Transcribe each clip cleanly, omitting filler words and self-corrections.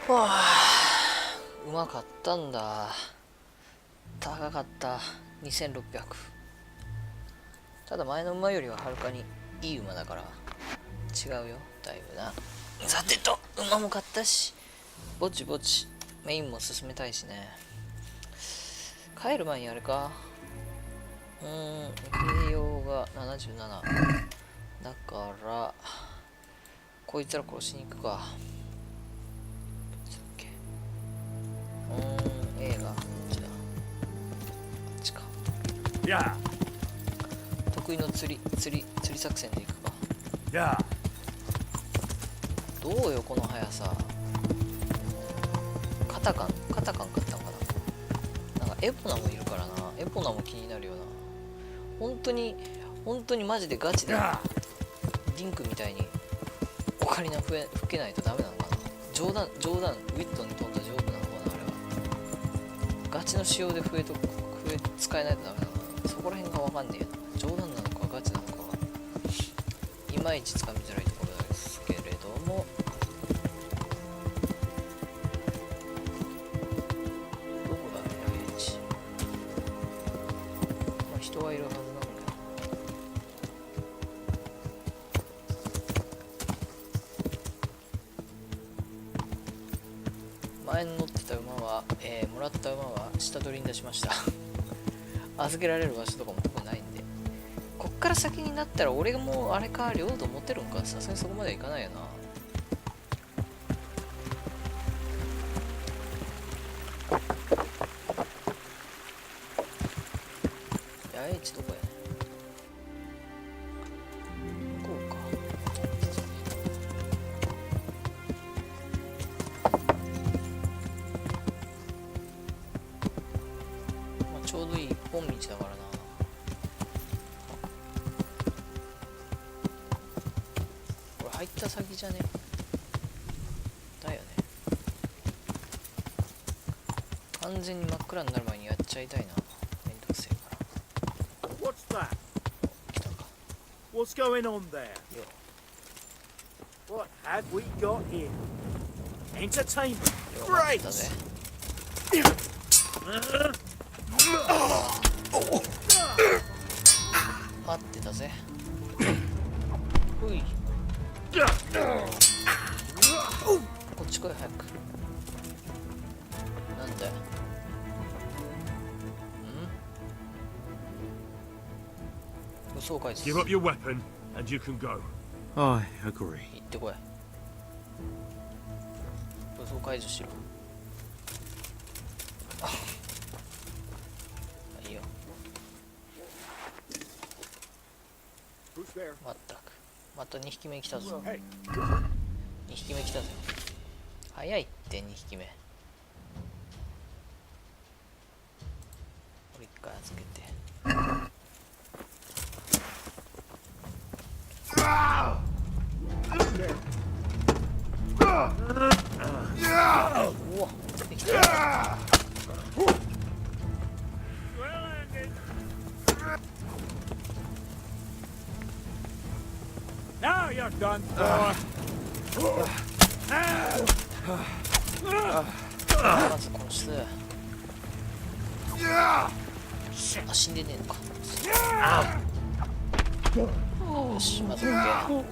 わあ、うまかったんだ。高かった。2600。ただ前の馬よりははるかにいい馬だから違うよ、だいぶな。さてと、馬も買ったし、ぼちぼちメインも進めたいしね。帰る前にあれか。栄養が77だからこいつら殺しに行くか。映画こっちだ。こっちか。いや、得意の釣り作戦で行くか。いや、どうよこの速さ。肩感買ったのかな。なんかエポナもいるからな。エポナも気になるよな。本当にマジでガチでリンクみたいにオカリナ吹けないとダメなのかな。冗談ウィットに飛んだジョークなのかな、あれは。ガチの仕様で使えないとダメなのかな。そこら辺がわかんねえな。冗談なのかガチなのかがいまいちつかみづらいところですけれども、どこだね、平地。まあ人はいるはずなんだけど。前に乗ってた馬は、もらった馬は下取りに出しました預けられる場所とかもほぼないんで、こっから先になったら俺がもうあれか領土持ってるんか。さすがにそこまではいかないよな。八重地どこやね。こうか。まあちょうどいい一本道だからな。これ入った先じゃねだよね。完全に真っ暗になる前にやっちゃいたいな。めんどくせえから。What's that? 来たか。 What's going on there? よ What have we got here? Entertainment. よ待ったぜ。待ってたぜ。ほい。こっち来い早く。なんだよ。武装解除。 Give up your weapon and you can go. I agree. 行ってこい。武装解除しろ。いいよ。まったく。また2匹目来たぞ。2匹目来たぞ。早いって2匹目。これ1回預けて。うわ、できた。Now you're done for. まず殺す。あ、死んでねえのか。よし、まず OK。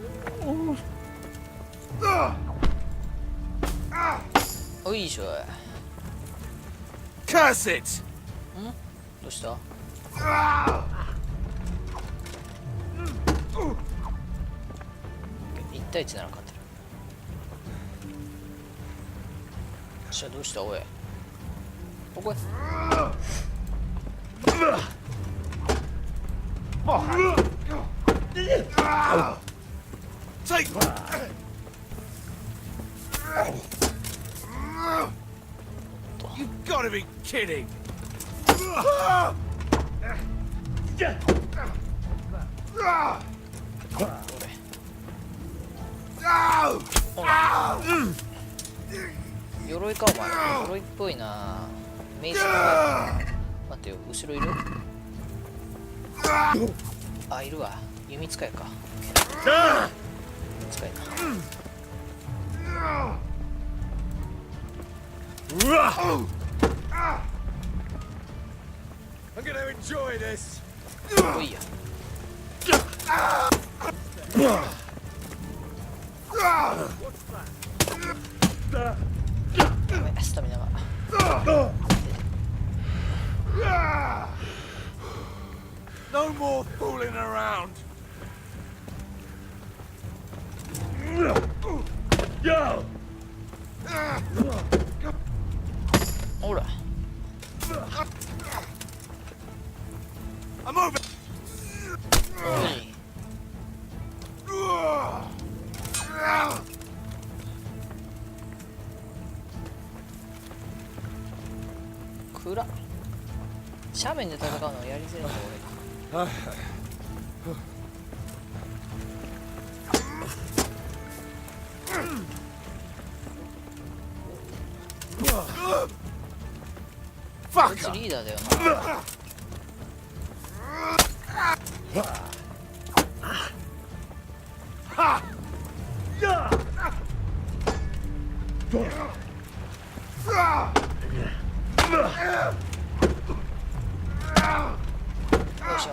おいしょ。Curse it! どうした？1対1なら勝てる。じゃあどうしたおい。ここへ。Take. You've got to be kidding. 鎧かお前。鎧っぽいな。名刺が待ってよ、後ろいる？あ、いるわ。弓使いか。弓使いな。I'm gonna enjoy this. おいや。ダメ、スタミナが。No more fooling around. ほら。I'm moving. おい。暗っ。斜面で戦うのはやりづらいんだ俺が。こいつリーダーだよな。よいしょ。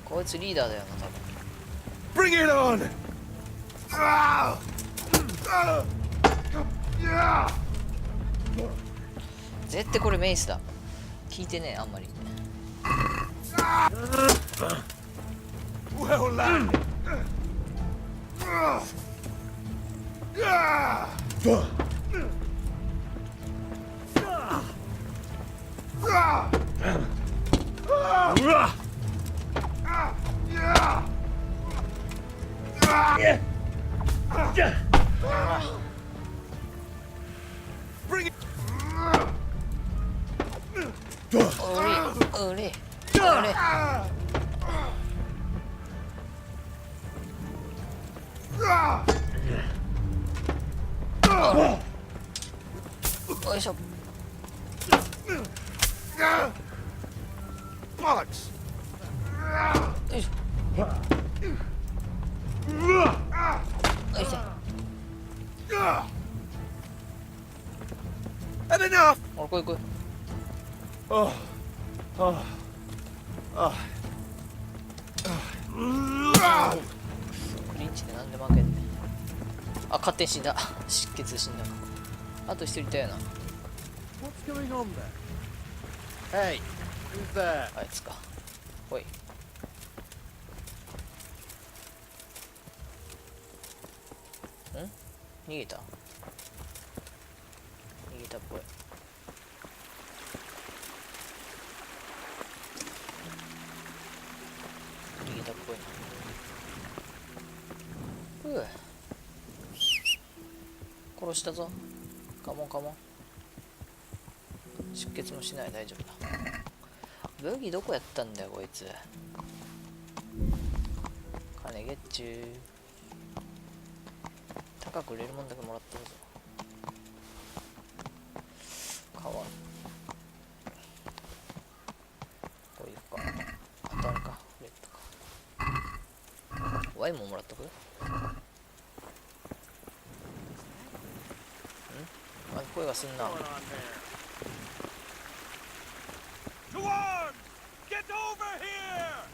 こいつリーダーだよな多分。 Bring it on. 絶対これメイスだ。聞いてねえあんまり。 Well landed. Bring it. おれ。よいしょ。 Bollocks. よいしょ。よいしょ。 And enough. おい来い来い。 Oh. Oh. Oh. クリンチでなんで負けんねん。あ、勝手に死んだ。失血で死んだ。あと一人いたよな。 What's going on there? Hey, who's there? あいつか。おい。逃げたっぽい。逃げたっぽいな。殺したぞ。カモンカモン。出血もしない。大丈夫だ。武器どこやったんだよこいつ。金ゲッチュー。高く売れるもんだけもらってるぞ。かわいい。こういうか。あとあれか。フレットか。ワインももらっとく。あ、声がすんな。 To arms! Get over here!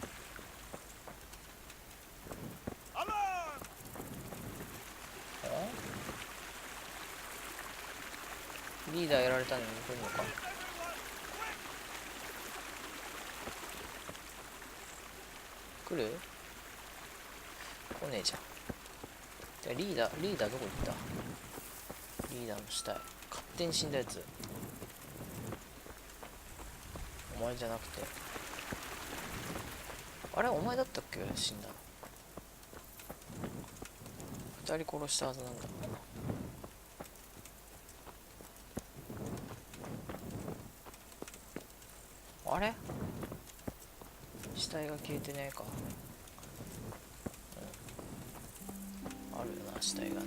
Alarm! リーダーやられたのに来るのか。来る？来ねえじゃん。じゃあリーダーどこ行った？リーダーの死体。勝手に死んだやつ。お前じゃなくて。あれお前だったっけ死んだの。二人殺したはずなんだ。あれ死体が消えてねえか。あるよな死体がな。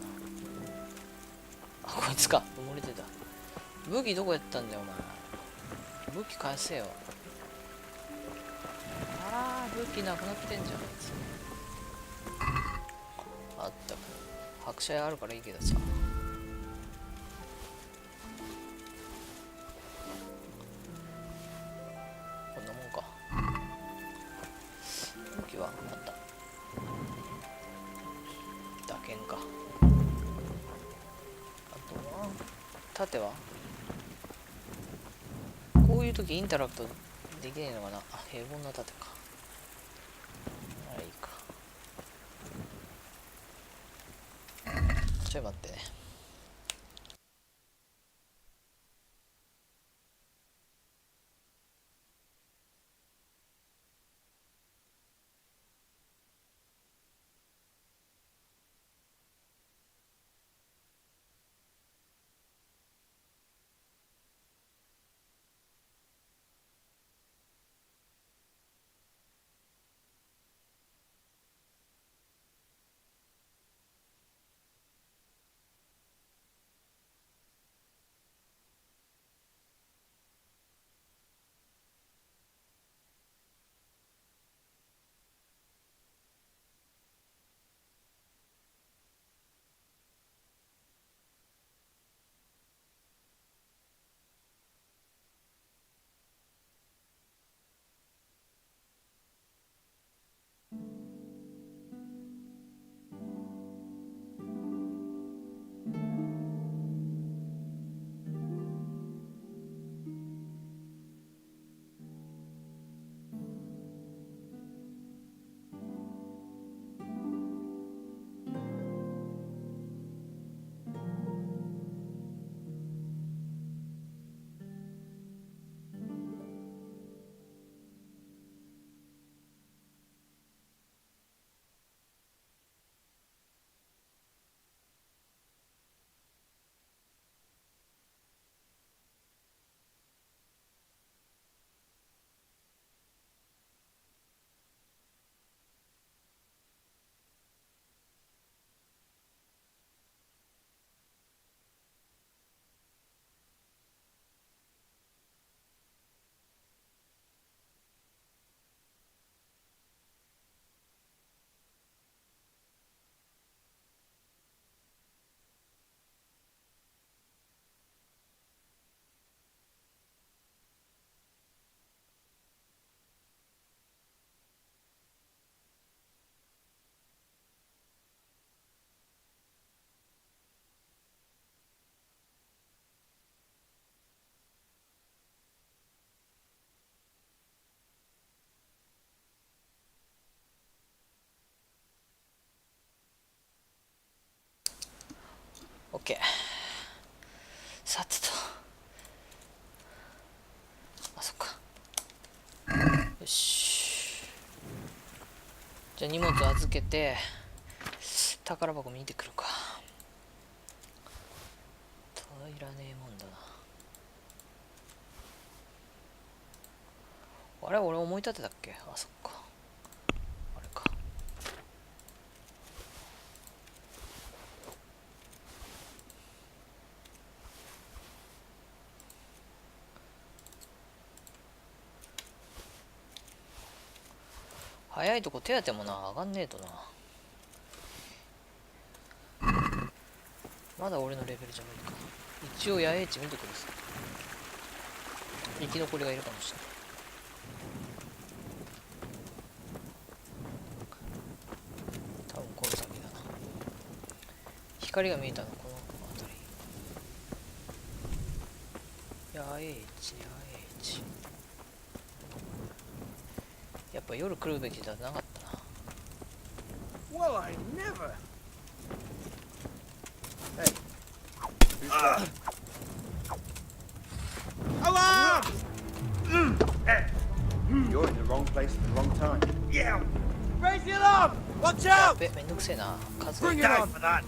あ、こいつか。埋もれてた。武器どこやったんだよお前。武器返せよ。あー、武器なくなってんじゃんあいつ。あった。白車あるからいいけどさ。器はあった。打剣か。あとは盾はこういう時インタラクトできないのかな。あ、平凡な盾か。あれいいか。ちょい待ってね。オッケー。さてと。あ、そっか。よし。じゃあ荷物預けて宝箱見てくるか。いらねえもんだな。あれ、俺思い立てたっけ。あ、そっか。あれか。早いとこ手当てもな、上がんねえとな。まだ俺のレベルじゃ無理か。一応野営地見てくるさ。生き残りがいるかもしれない。多分この先だな。光が見えたのこの辺り。野営地、野営地。やっぱ夜来るべきじゃなかったな。Well, I never. Hey. Alarm! You're in the wrong place at the wrong time. Yeah. Raise the alarm! Watch や out! べ、めんどくせえな。数が Bring い it た。 on for that.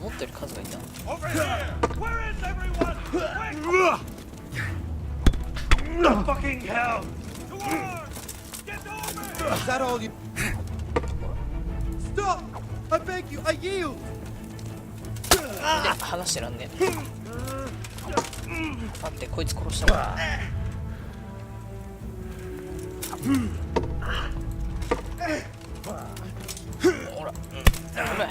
思ったより数がいた。 Over here! Where is everyone? Quick! The fucking hell! To arms! Get over! Is that all you? Stop! I beg you, I yield. で、話してらんねえ。待って、こいつ殺したもん。ほら、ほら。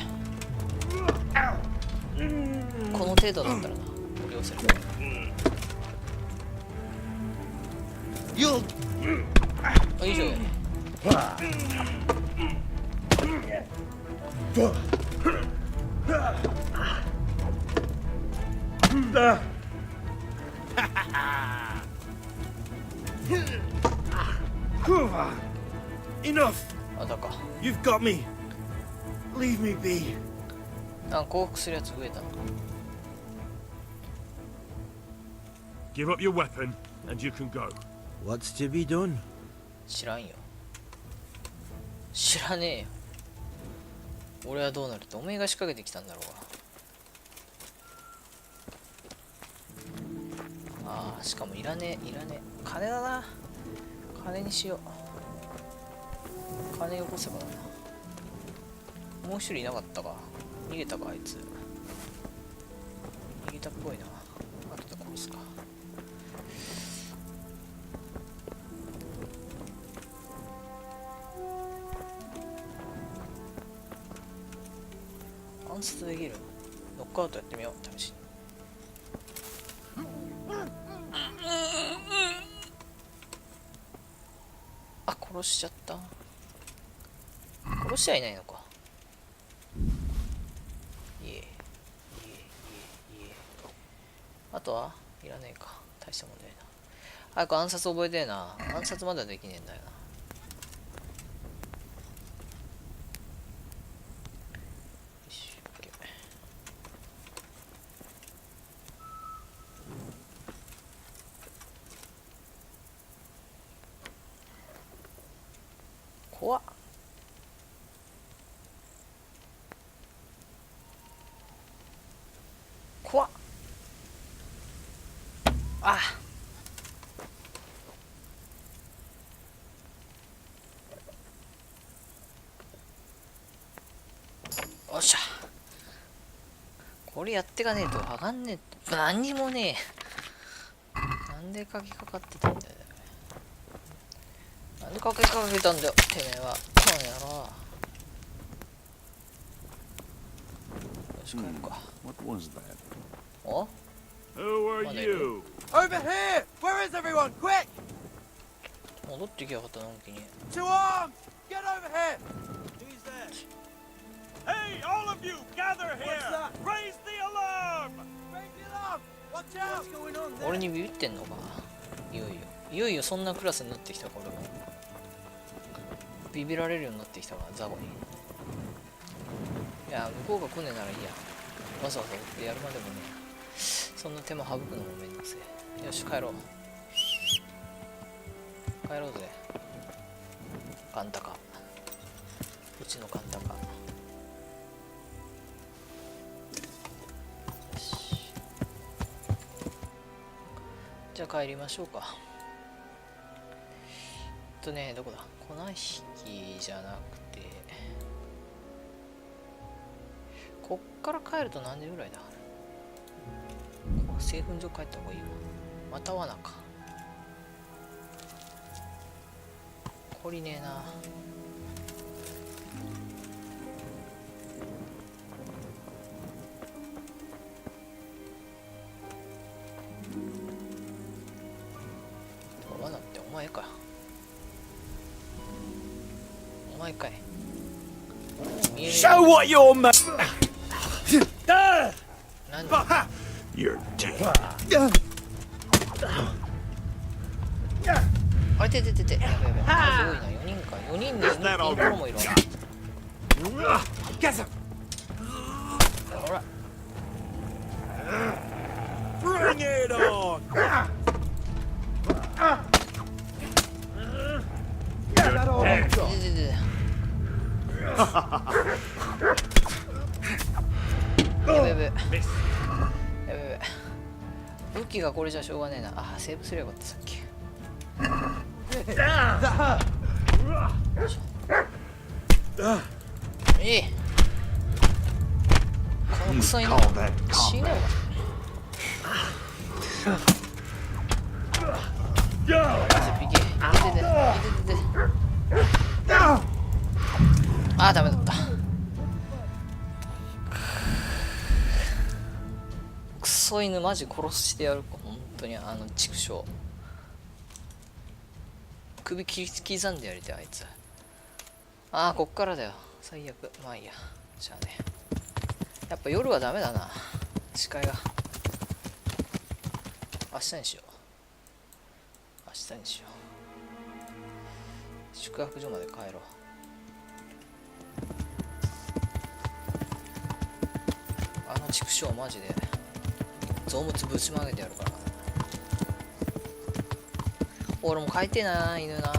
この程度だったらな、俺をする。You'll. あ、以上やね。Enough! あだか You've got me. Leave me be. あ降伏するやつ増えたな Give up your weapon, and you can go. What's to be done? 知らんよ知らねえよ俺はどうなるっておめえが仕掛けてきたんだろうがああしかもいらねえいらねえ金だな金にしよう金よこせばだなもう一人いなかったか逃げたかあいつ逃げたっぽいな後で殺すか暗殺できるノックアウトやってみよう試しにあ殺しちゃった殺しちゃいないのかいえいえいえいえあとはいらねえか大した問題な早く暗殺覚えてえな暗殺まだできねえんだよなよし OK 怖っ怖っあおっしゃこれやってかねえと上がんねえ何にもねえなんで鍵かかってたんだよなんで鍵かけたんだよてめえはこの野郎よし帰るか What was that? お Who are Well, they you? Over here! Where is everyone? Quick! 戻ってきやがったのんきに To arms! Get over here! Who's there? Hey, all of you, gather here! that? Raise the alarm! Raise the alarm! Watch out! What's going on there? 俺にビビってんのかいよいよそんなクラスになってきたか俺もビビられるようになってきたからザコにいや向こうが来ねえならいいやわざわざ追ってやるまでもねそんな手間省くのもめんどくせえよし帰ろう帰ろうぜカンタカうちのカンタカよしじゃあ帰りましょうかねどこだ粉引きじゃなくてこっから帰ると何時ぐらいだ製粉所帰った方がいいわまた罠か懲りねえな罠ってお前かお前かい見えねえ Show what you're made! 何 You're dead. あいててててやべやべ数多いな4人か4人にイントロもいるわ Get him! ほら Bring it on! Dead. でやべやべやべやべ武器がこれじゃしょうがねえなあセーブすればよかったさっきいいこのクソ犬死ねお前あーダメだったクソ犬マジ殺してやるか本当に畜生首切り刻んでやりたいあいつああ、こっからだよ。最悪。まあいいや。じゃあね。やっぱ夜はダメだな。視界が。明日にしよう。明日にしよう。宿泊所まで帰ろう。あの畜生マジで臓物ぶちまげてやるから。俺も帰ってえな、犬な。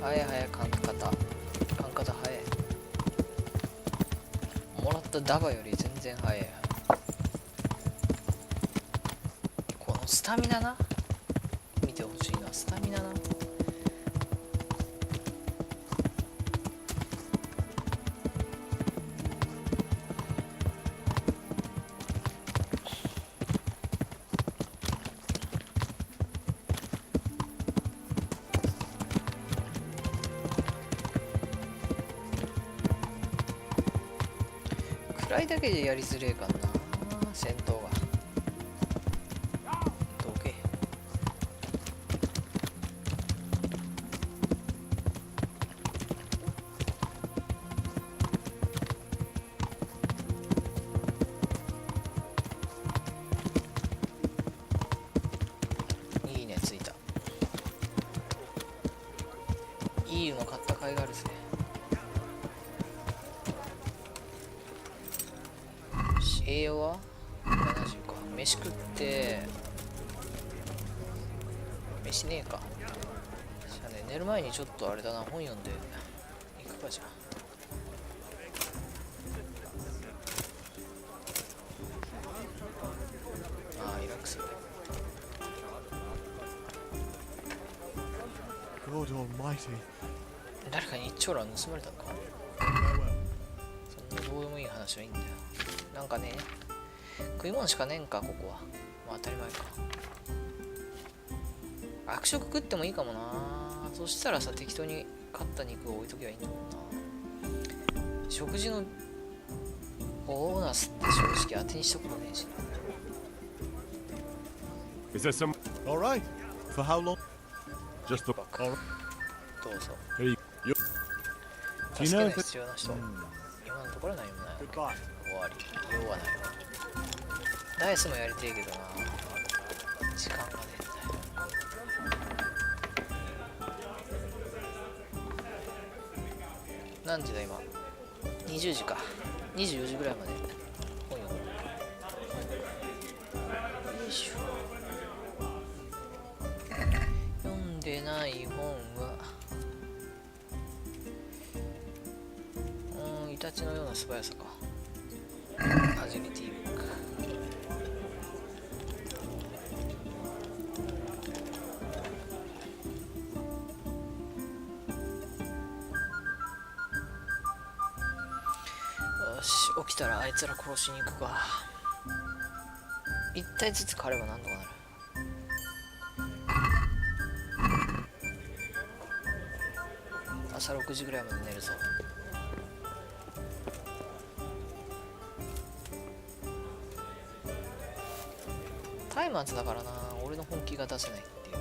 早い早い、カンカタ早い。もらったダバより全然早い。このスタミナな、見てほしいな。スタミナな。暗いだけでやりづれえかんな、戦闘が。どけ。いいね、ついた。いい馬買った甲斐があるぜ。栄養は70か。飯食って飯ねえか。じゃあね、寝る前にちょっとあれだな、本読んで行くか。じゃあリラックス。 God Almighty. 誰かに一丁羅盗まれたのか。そんなどうでもいい話はいいんだよ。なんかね、食い物しかねえんか、ここは。まあ当たり前か。悪食食ってもいいかもな。そしたらさ、適当に買った肉を置いとけばいいんだもんな。食事のボーナスって正直当てにしたことねえしな。 Is there some? All right. For how long? Just look. どうぞ。 Hey, you. 助けが必要な人。今のところ何もない。 Goodbye. 終わり。用はないわ。ダイスもやりてえけどな。時間がねえんだよ。何時だ今。20時か。24時ぐらいまで本読む。よいしょ。読んでない本はイタチのような素早さか。アジリティブック。よし、起きたらあいつら殺しに行くか。一体ずつ狩ればなんとかなる。朝6時ぐらいまで寝るぞ。松明だからな、俺の本気が出せないっていう。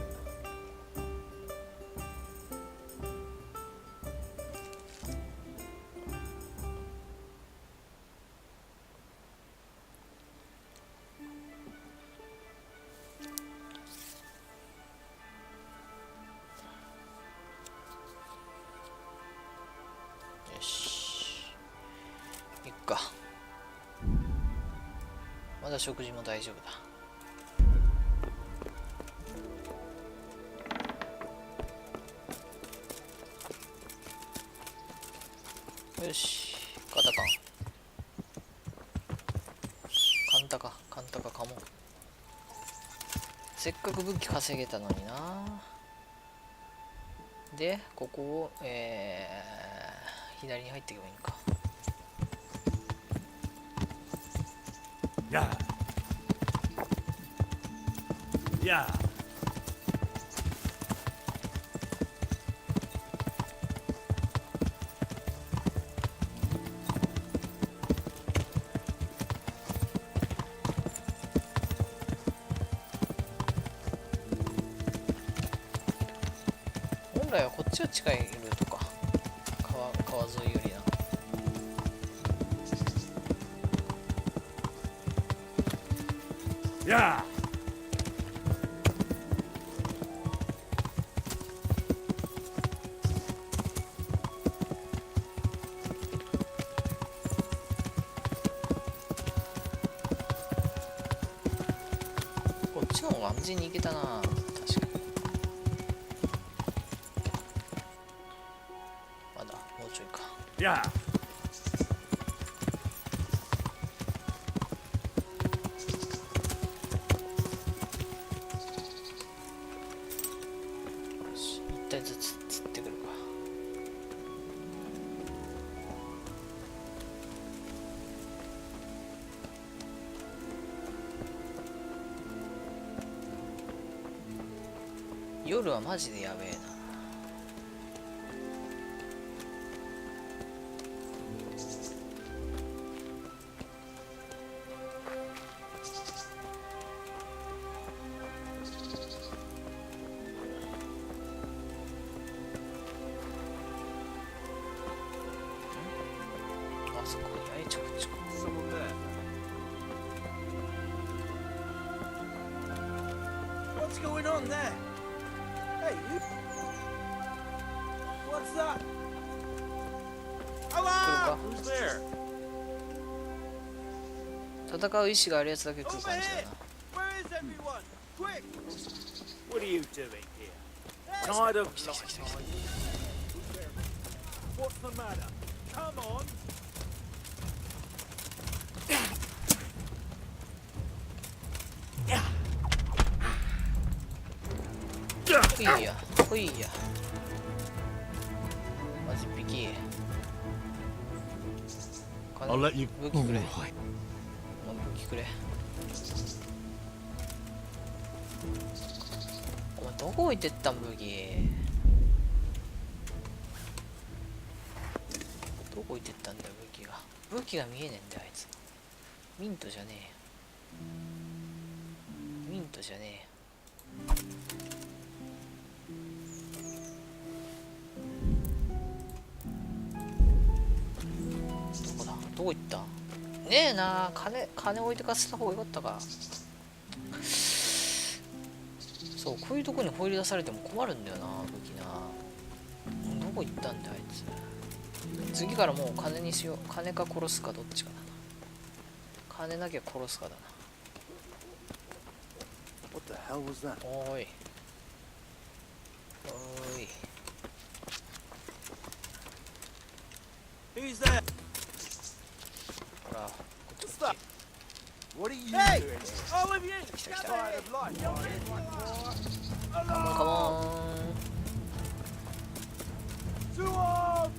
よし、いっか。まだ食事も大丈夫だ。よし、カタカン。カンタカ、カンタカかも。せっかく武器稼げたのにな。で、ここを、左に入っていけばいいんか。Yeah. Yeah. よ本来はこっちは近いルートか。川沿いよりな。Yeah. こっちの方が安全に行けたな。確かに。まだもうちょいか。Yeah. 一体ずつ釣ってくるか。夜はマジでやべえな。あそこにちょこちょこ。 Someone there. What's going on there? Hey, you. What's that? Hello! Who's there? 戦う意志があるやつだけ来る Over 感じ here! だな。 Where is everyone? Quick! What are you doing here? Hey! Tired of Who's there? What's the matter? Come on. ほいやほいや。まず一匹。 I'll let you. 武器くれ。 Alright. 武器くれ。お前どこ置いてったん武器。どこ置いてったんだよ武器が。武器が見えねえんだよあいつ。ミントじゃねえよ。ミントじゃねえよ。どこだ。どこ行った。ねえなあ。金置いてかせた方がよかったか。そう、こういうとこに放り出されても困るんだよな武器な。どこ行ったんだよあいつ。次からもう金にしよう。金か殺すかどっちかだな。金なきゃ殺すかだな。 What the hell was that? おーいおーい。 Who's there? ほらこっち What's こっ that? ち。 What are you doing? All of you! Stop, Get stop. out of life! カモンカモン。 Two arms!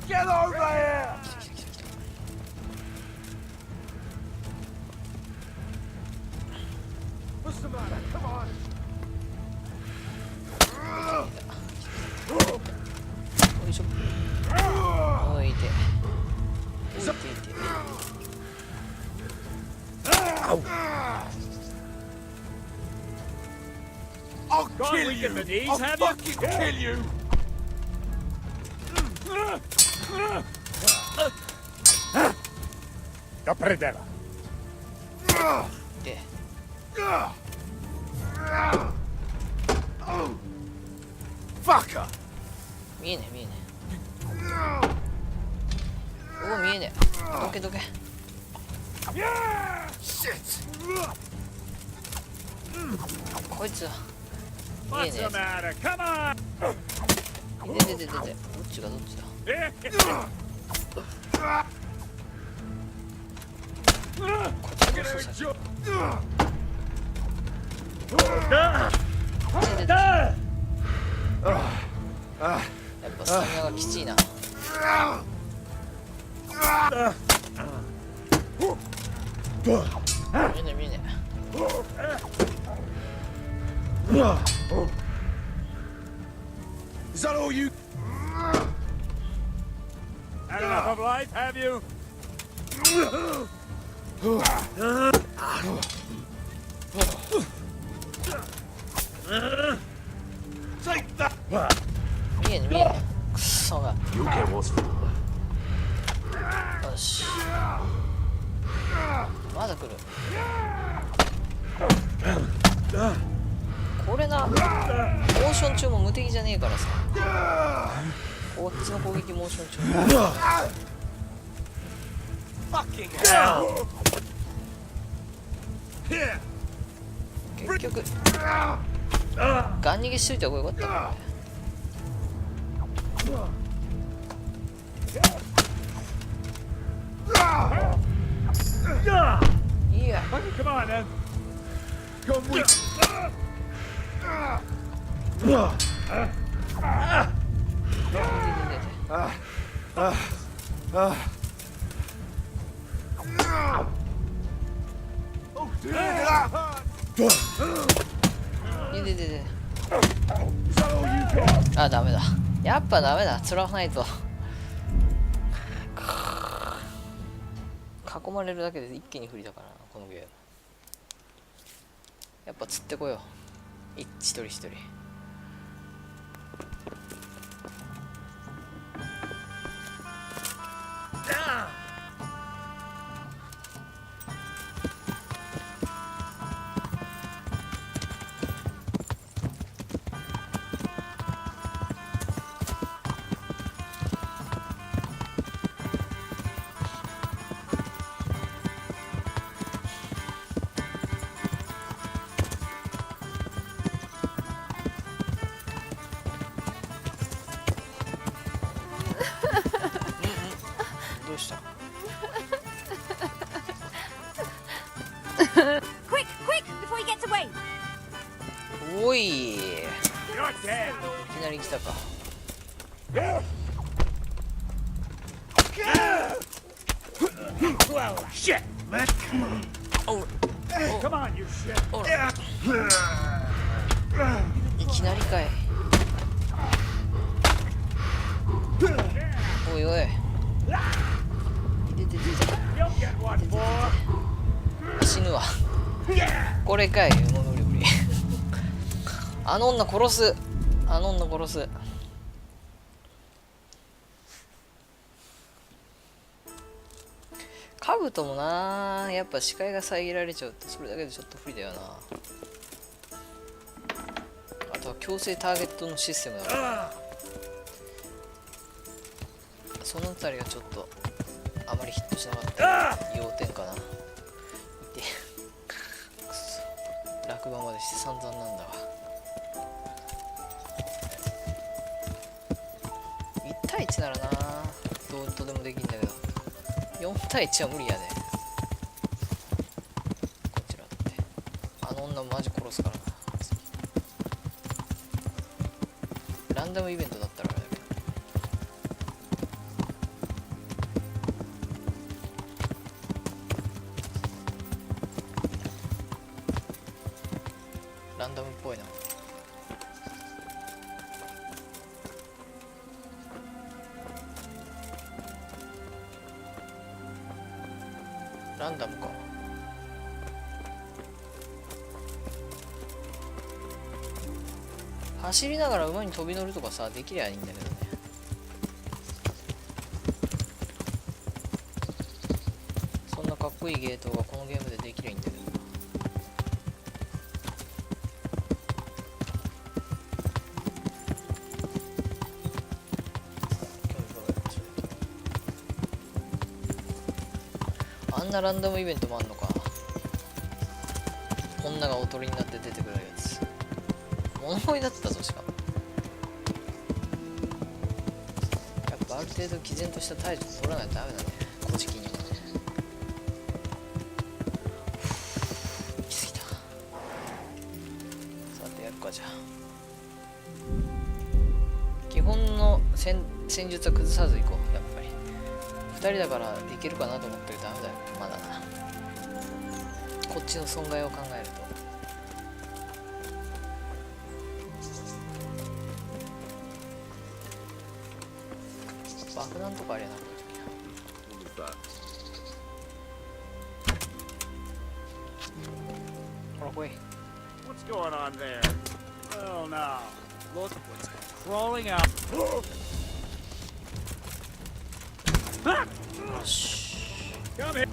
Get over here! What's the matter? Come on! おいしょ。おいて。おいていて。 I'll Can't kill we you! get the knees, I'll have you? fucking kill you! Capredeva. で。 Fucker! 見えねえ見えねえ。おお見えねえ。どけどけ。 Shit! こいつは見え What's ね the matter? Come on. え。でどっちがどっちだ。 こっちの操作。やっぱスタミナがきついな。見えねえ見えね Is that all you? Had enough of life, have you? Take that! え。見見えん見えん。クソが。 You can watch. よし。まだ来る。これな、モーション中も無敵じゃねえからさ。こっちの攻撃モーション中。 Fucking hell! 結局ガン逃げしといた方がよかったな。いや Come on, then. Go with. あ、ダメだ。やっぱダメだ。つらないと。囲まれるだけで一気に不利だからな、このゲーム。やっぱ釣ってこよう。一人一人。どうした？ Quick, quick, before he gets away. おい、い You're dead. きなり来たか。 Well, shit, man. Come on. おう Come on, you shit. おら、いきなりかい。おいおい。出て出て。 You'll get one more. 死ぬわ。これかい、もう無理無理。あの女殺す。あの女殺す。カブトもな、やっぱ視界が遮られちゃうとそれだけでちょっと不利だよな。あとは強制ターゲットのシステムだから、そのあたりがちょっとあまりヒットしなかった要点かな。いてくそ、落馬までして散々なんだわ。1対1ならな、どうとでもできんだけど、4対1は無理やで。こちらだって、あの女マジ殺すからな。ランダムイベントだったらあれだけど、ランダムっぽいな。ランダムか。走りながら馬に飛び乗るとかさ、できりゃいいんだけどね。そんなかっこいいゲートがこのゲームでできりゃいいんだけど。あんなランダムイベントもあんのか。女がおとりになって出てくるやつ。物乞いだったぞ、しかも。やっぱある程度毅然とした態度取らないとダメだね、古事記にはね。行き過ぎた。さてやるか、じゃあ。基本の戦術は崩さず行こう、やっぱり。2人だからできるかなと思ったけどダメだよ、まだな。こっちの損害を考えると。爆弾とかありゃなかった時な。ほら来い。 What's going on there? Oh no. Look what's Crawling out. よし Come here.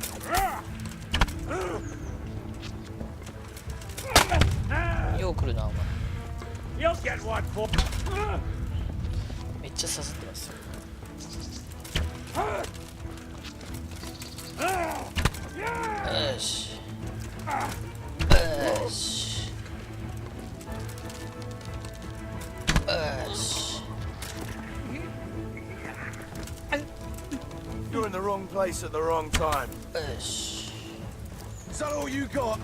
よう来るなお前 You'll get what for. めっちゃ刺さってますよよしよしよし You're in the wrong place at the wrong time. よし Is that all you got?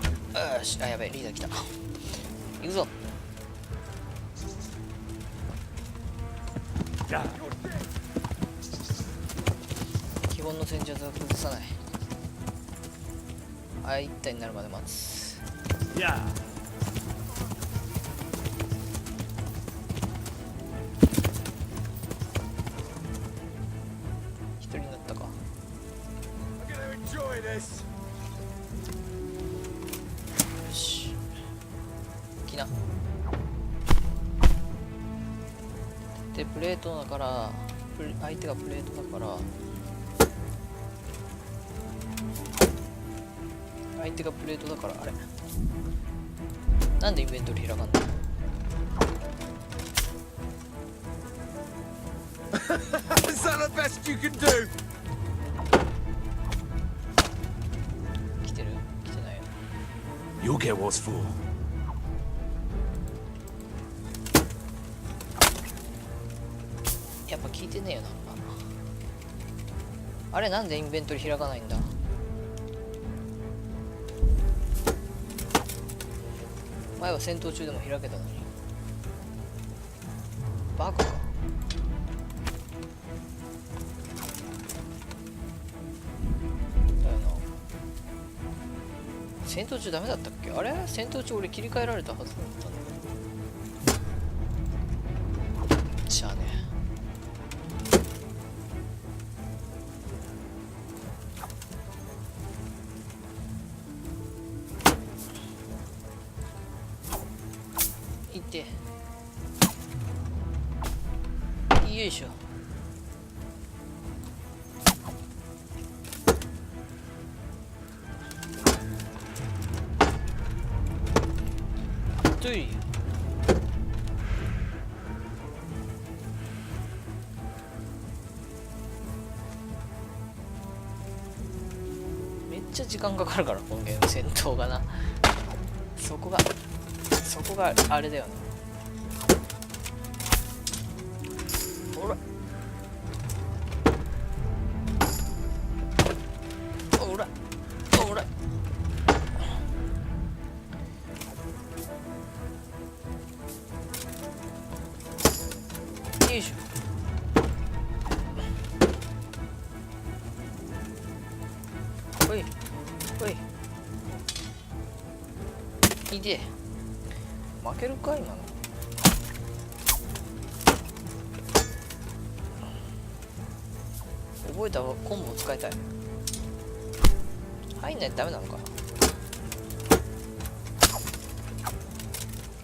よしあやべえリーダー来た行くぞ基本の戦術は崩さないあい一体になるまで待つ Yeah. 一人になったか I'm gonna enjoy this. よし来なでプレートだから相手がプレートだから相手がプレートだからあれなんでインベントリ開かんの Is that the best you can do? 来てる来てないよ You'll get what's for. やっぱ聞いてねえよなあれなんでインベントリ開かないんだ前は戦闘中でも開けたのにバカかだよな戦闘中ダメだったっけあれ戦闘中俺切り替えられたはずだったんだしゃあねいってよいしょといめっちゃ時間かかるからこのゲーム戦闘がなそこがあれだよねほらほらほらよいしょほいほいいで負けるか今の覚えたコンボを使いたい入んないとダメなのか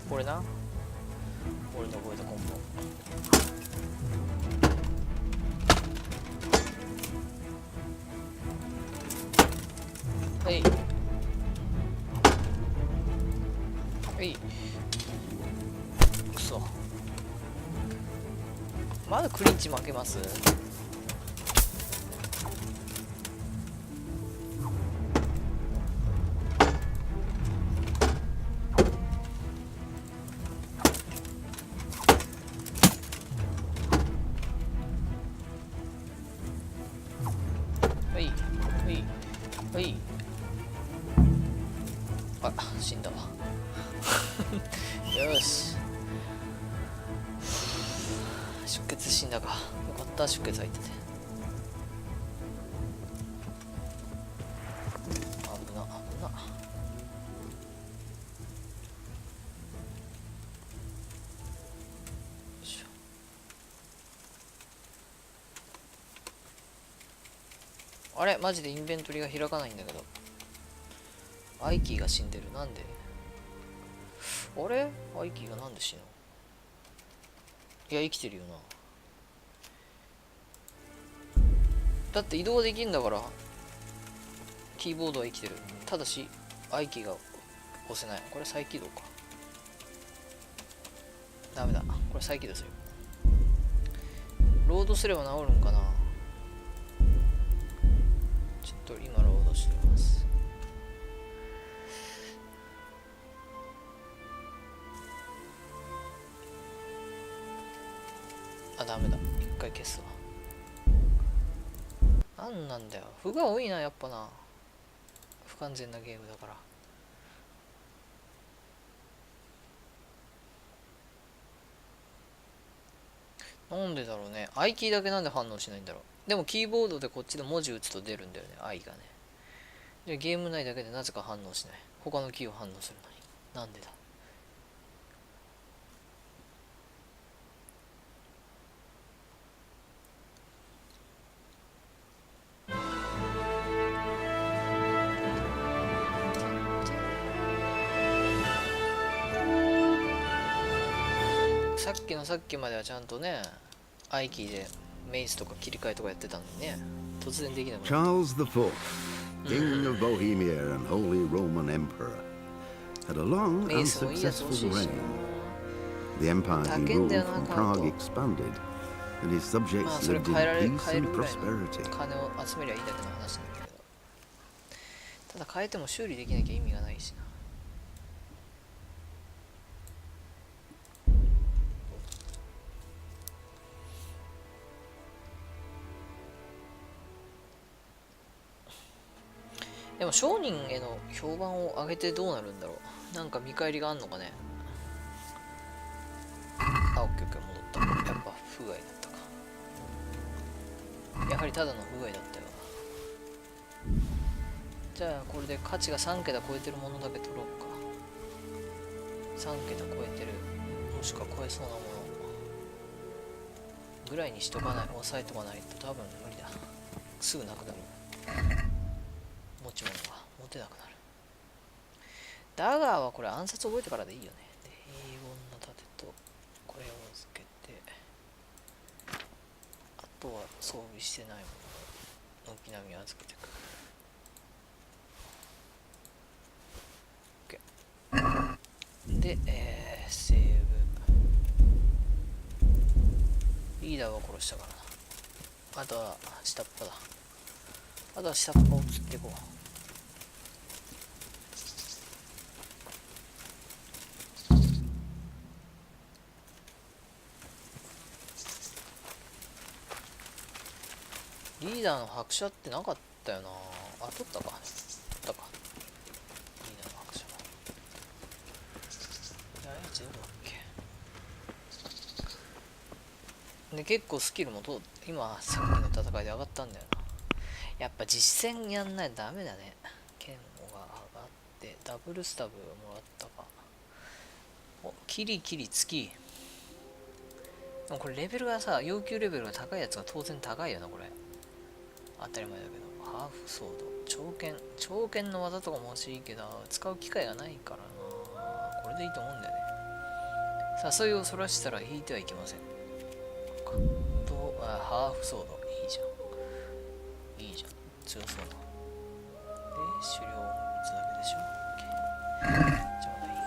これな俺の覚えたコンボはいはいくそまだクリンチ負けますはいはいはいあ死んだわよし出血死んだかよかった出血入ってて危な危なよいしょあれマジでインベントリが開かないんだけどアイキーが死んでるなんであれアイキーがなんで死ぬのいや生きてるよな。だって移動できるんだから、キーボードは生きてる。ただし I キーが押せない。これ再起動か。ダメだ、これ再起動する。ロードすれば治るんかな。ちょっと今ロードしてます。あ、ダメだ、一回消すわ。なんなんだよ、不が多いな、やっぱな。不完全なゲームだから。なんでだろうね。I キーだけなんで反応しないんだろう。でもキーボードでこっちで文字打つと出るんだよね、I がね。でゲーム内だけでなぜか反応しない。他のキーを反応するのに。なんでだ。さっきまではちゃんとね、I キーでメイスとか切り替えとかやってたのにね、突然できなくなった。 Charles IV, King of Bohemia and Holy Roman Emperor, had a long and successful reign. The empire he ruled from Prague expanded, and his まあ subjects それ lived 変え in る peace ぐ and らいの prosperity. 金を集めりゃいいだけの話なんだけど、ただ変えても修理できなきゃ意味がないしな。でも商人への評判を上げてどうなるんだろう。なんか見返りがあんのかね。あ、オッケーオッケー、戻った。やっぱ不具合だったか。やはりただの不具合だったよ。じゃあこれで価値が3桁超えてるものだけ取ろうか。3桁超えてる、もしくは超えそうなものぐらいにしとかない、押さえとかないと多分無理だ。すぐなくなる。持ち物が持てなくなる。ダガーはこれ暗殺覚えてからでいいよね。で、平凡な盾とこれをつけて、あとは装備してないものを軒並み預けていく。OK で、セーブ。リーダーは殺したからな。あとは下っ端だ。あとは下っ端を切っていこう。リーダーの白車ってなかったよな。あ、取ったか。取ったか。リーダーの白車。あいつどこだっけ。で、結構スキルも今さっきの戦いで上がったんだよな。やっぱ実戦やんないとダメだね。剣が上がってダブルスタブもらったか。お、キリキリ月。でもこれレベルがさ、要求レベルが高いやつが当然高いよな、これ。当たり前だけど。ハーフソード、長剣の技とかも欲しいけど、使う機会がないからな。これでいいと思うんだよね。誘いをそらしたら引いてはいけません。ハーフソード、いいじゃん。いいじゃん。強そうだ。で、狩猟3つだけでしょ。じゃあまだいい。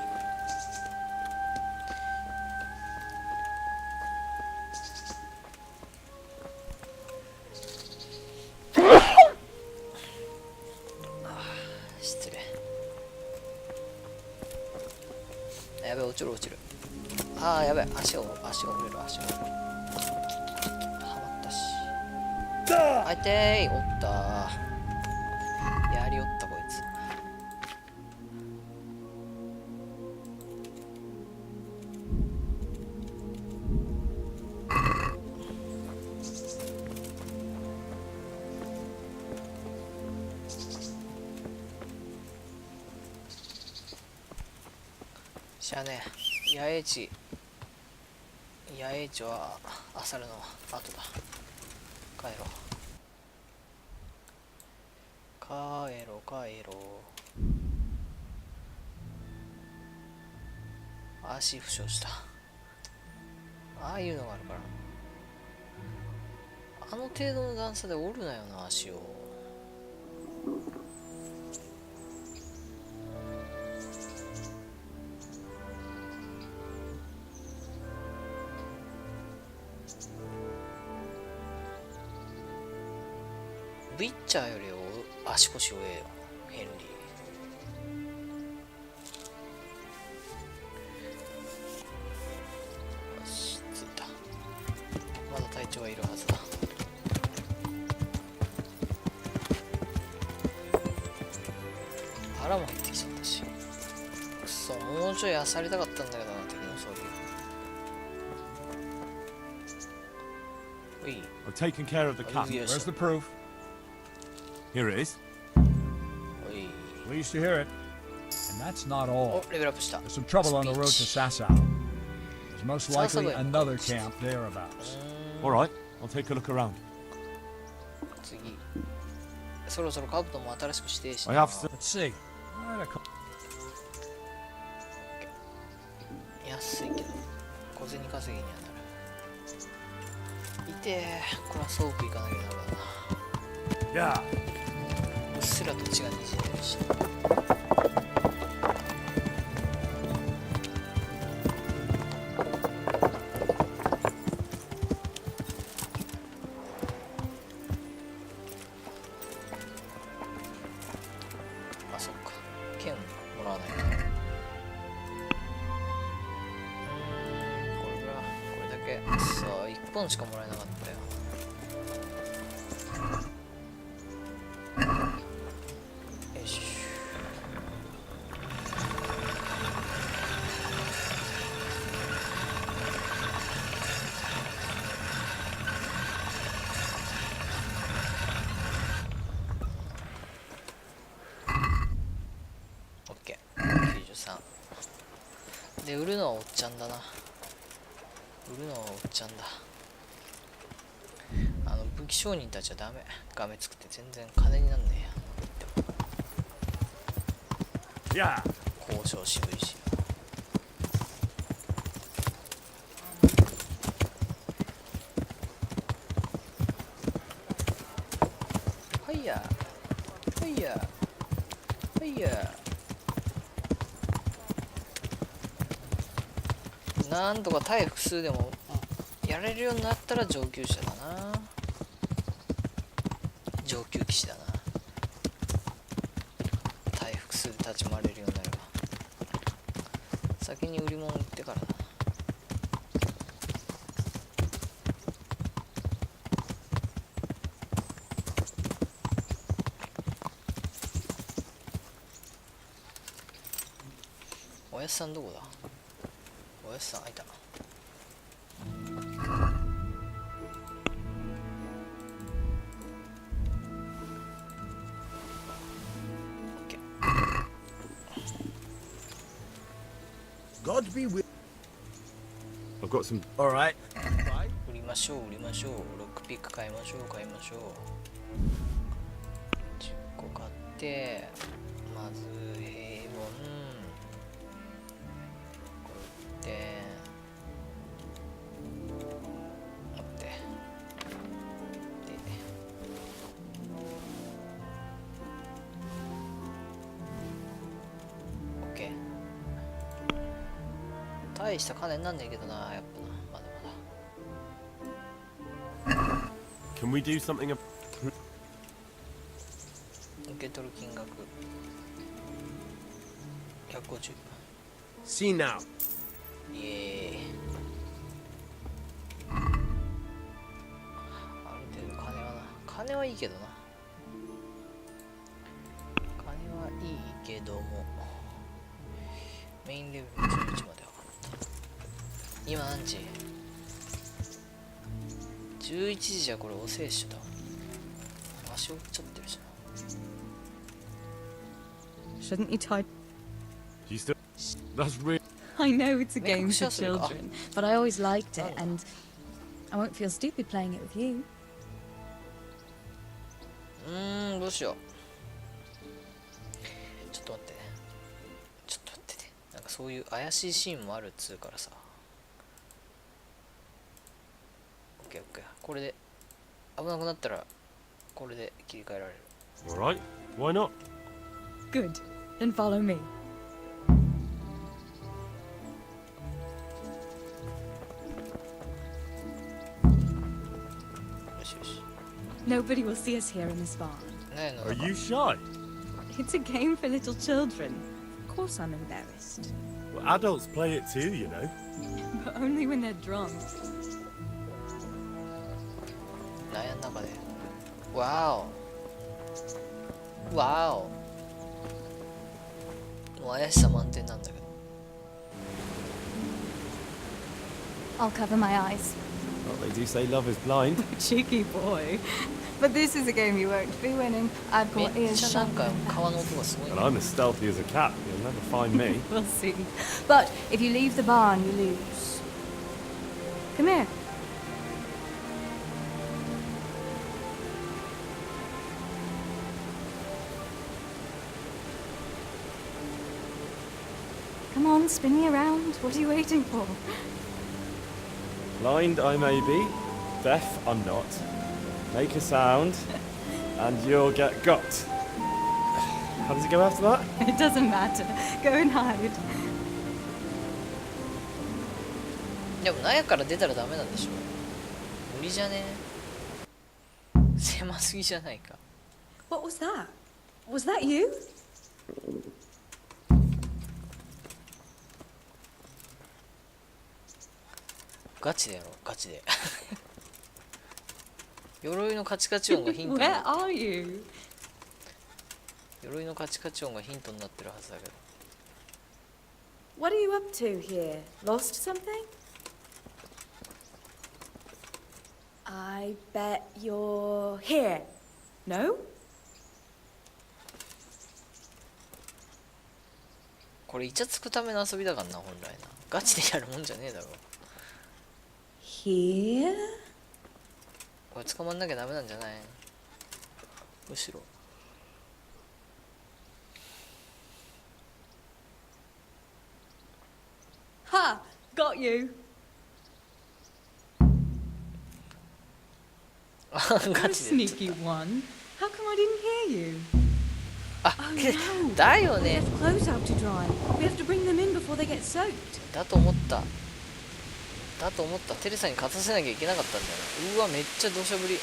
失礼。やべえ、落ちる。ああ、やべえ、足が折れる。あいてー、おったー。やりおったこいつ。しゃあね、野営地は漁るの後だ。帰ろう。足負傷した。ああいうのがあるからあの程度の段差で折るなよな足を。ブイッチャーより足腰をえよヘンリー。よし着いた。まだ隊長はいるはずだ。腹も減ってきちゃったし、くそもうちょい漁りたかったんだけどな敵の装備。おい I've taken care of the cut. Yes, Where's sir. the proof? Here it is. おい Pleased to hear it. And that's not all. おレベルアップした。 There's some trouble on the road to Sasau. There's most likely Sasau. another camp thereabouts. All right, I'll take a look around. 次そろそろカブトも新しくしてし I な。 have to. Let's see. What a co- 安いけど小銭稼ぎにはなる。いてーこれは倉庫行かなきゃダメだな。 Yeah. うっすら土地がにじんでるし。あ、そっか。剣もらわないと。これぐらい、これだけ。さあ、1本しかもらえなかったよ。よし。オッケー。93。で、売るのはおっちゃんだな。売るのはおっちゃんだ。武器商人たちはダメ。画面作って全然金になんねえや。 Yeah. 交渉渋いし。はいやはいやはいや。なんとか対複数でもやれるようになったら上級者だな。上級騎士だな。対複数で立ち回れるようになれば。先に売り物売ってからだ。おやすさんどこだ。おやすさん開いた。God be with. I've got some. All right. 売りましょう売りましょう。ロックピック買いましょう買いましょう。10個買ってまず平凡これ売って待ってでオッケー。大した金になんねえけどな、やっぱな。まだまだ。 Can we do something? 受け取る金額150。 See now. イエーイ。ある程度金はな、金はいいけどな。金はいいけどもメインレベル11まで上がった。今何時？11時じゃこれ遅えっしょだ。足折っちゃってるじゃん。 Shouldn't you type? Do you still? That's real. I know it's a Yeah, game for sure, sure. children, but I always liked it, and I won't feel stupid playing it with you. どうしよう。ちょっと待ってね。ちょっと待ってて。なんかそういう怪しいシーンもあるっつうからさ。ケーオッケー。これで危なくなったらこれで切り替えられる。 Alright, why not? Good. Then follow me. よしよし。 Nobody will see us here in this barn. ねえの Are 中 you shy? It's a game for little children. Of course I'm embarrassed. Well, adults play it too, you know. But only when they're drunk. 納屋の中で。わおわお。怪しさ満点なんだけど。 I'll cover my eyes. Well, they do say love is blind. Cheeky boy. But this is a game you won't be winning. I've め got っ ears ちゃなん shut. か川の音がすごい And ね。 I'm as stealthy as a cat. You'll never find me. We'll see. But if you leave the barn, you lose. Come here. Come on, spin me around. What are you waiting for? Blind I may be, deaf I'm not. Make a sound, and you'll get got. How does it go after that? It doesn't matter. Go and hide. でも納屋から出たらダメなんでしょ。無理じゃね。狭すぎじゃないか。 What was that? Was that you? ガチでやろう、ガチで。鎧のカチカチ音がヒントに Where なって are you? 鎧のカチカチ音がヒントになってるはずだけど。 What are you up to here? Lost something? I bet you're here. No? これイチャつくための遊びだからな、本来な。ガチでやるもんじゃねえだろ。 Here? これ捕まんなきゃダメなんじゃない？むしろ。 Ha! Got you. ガ What a チで。 sneaky one. How come I didn't hear you? あ、 Oh no. だよ We ね。 left clothes out to dry. We have to bring them in before they get soaked. だと思った。だと思った。テレサに勝たせなきゃいけなかったんだよな。うわ、めっちゃ土砂降り。だ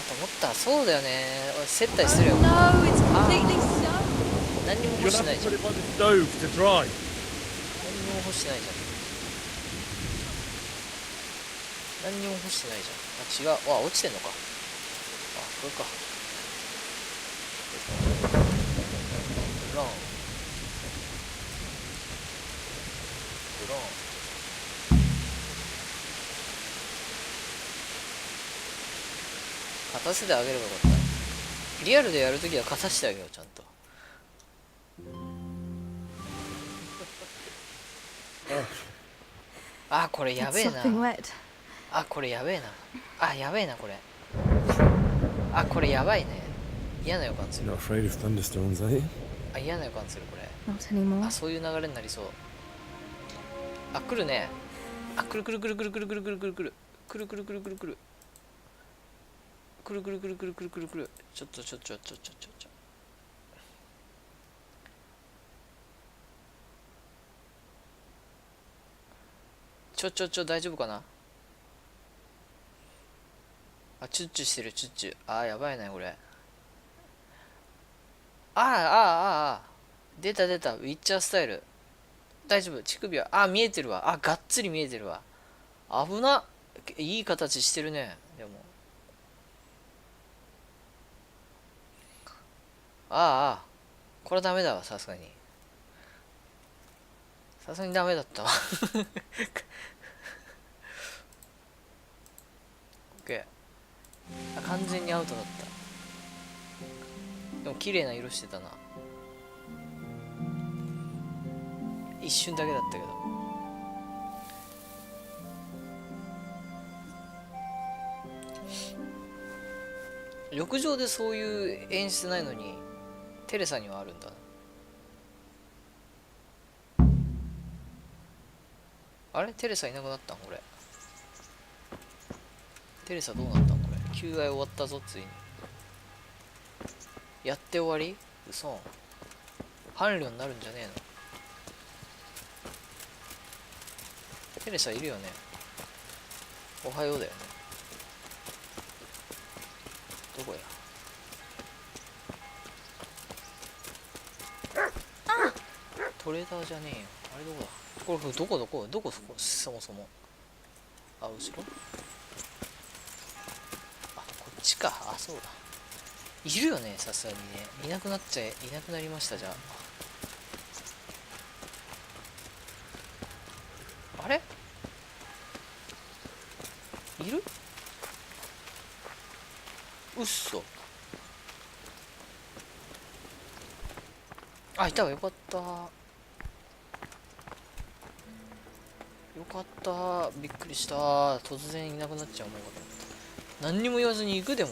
と思った。そうだよね。俺、接待するよ。 No, it's completely soaked. 何にも干 You'll して have ない to じゃ put ん。 it by the stove to dry. 何にも干してないじゃん。何にも干してないじゃん。あ、違う。あ、落ちてんのか。あ、これか。ブラウン。ブラウン。勝たせてあげればよかった。リアルでやるときは勝たせてあげよう、ちゃんと。あ、これや It's べえな。 sopping wet. あ、これやべえな。あ、やべえな、これ。あ、これやばいね。嫌な予感する。 Not afraid of thunderstorms, are you? あ、嫌な予感する、これ。 Not anymore. あ、そういう流れになりそう。あ、来るね。あ、来る来る来る来る来る来る来る来る来る。来る来る来る来る来る。来る来る来る来る来る来る来る。ちょっと。大丈夫かな。あ、チュッチュしてる、チュッチュ。あー、やばいね、これ。出た、ウィッチャースタイル。大丈夫、乳首は。あ、見えてるわ。あ、がっつり見えてるわ。危な。いい形してるね。でも。これはダメだわ、さすがに。さすがにダメだったわ。OK。あ、完全にアウトだった。でも綺麗な色してたな。一瞬だけだったけど。浴場でそういう演出ないのにテレサにはあるんだな。あれテレサいなくなったんこれ。テレサどうなったんこれ。求愛終わったぞ、ついに。やって終わり？嘘。伴侶になるんじゃねえの。テレサいるよね。おはようだよね。どこや。トレーダーじゃねえよ。あれどこだ。これどこそこ、そもそも。あ、後ろ。あ、こっちか。あ、そうだ。いるよね、さすがにね。いなくなりました、じゃあ。あれいる？うっそ。あ、いたわ。よかった。よかった。びっくりした。突然いなくなっちゃうもんかと思った。何にも言わずに行くでも。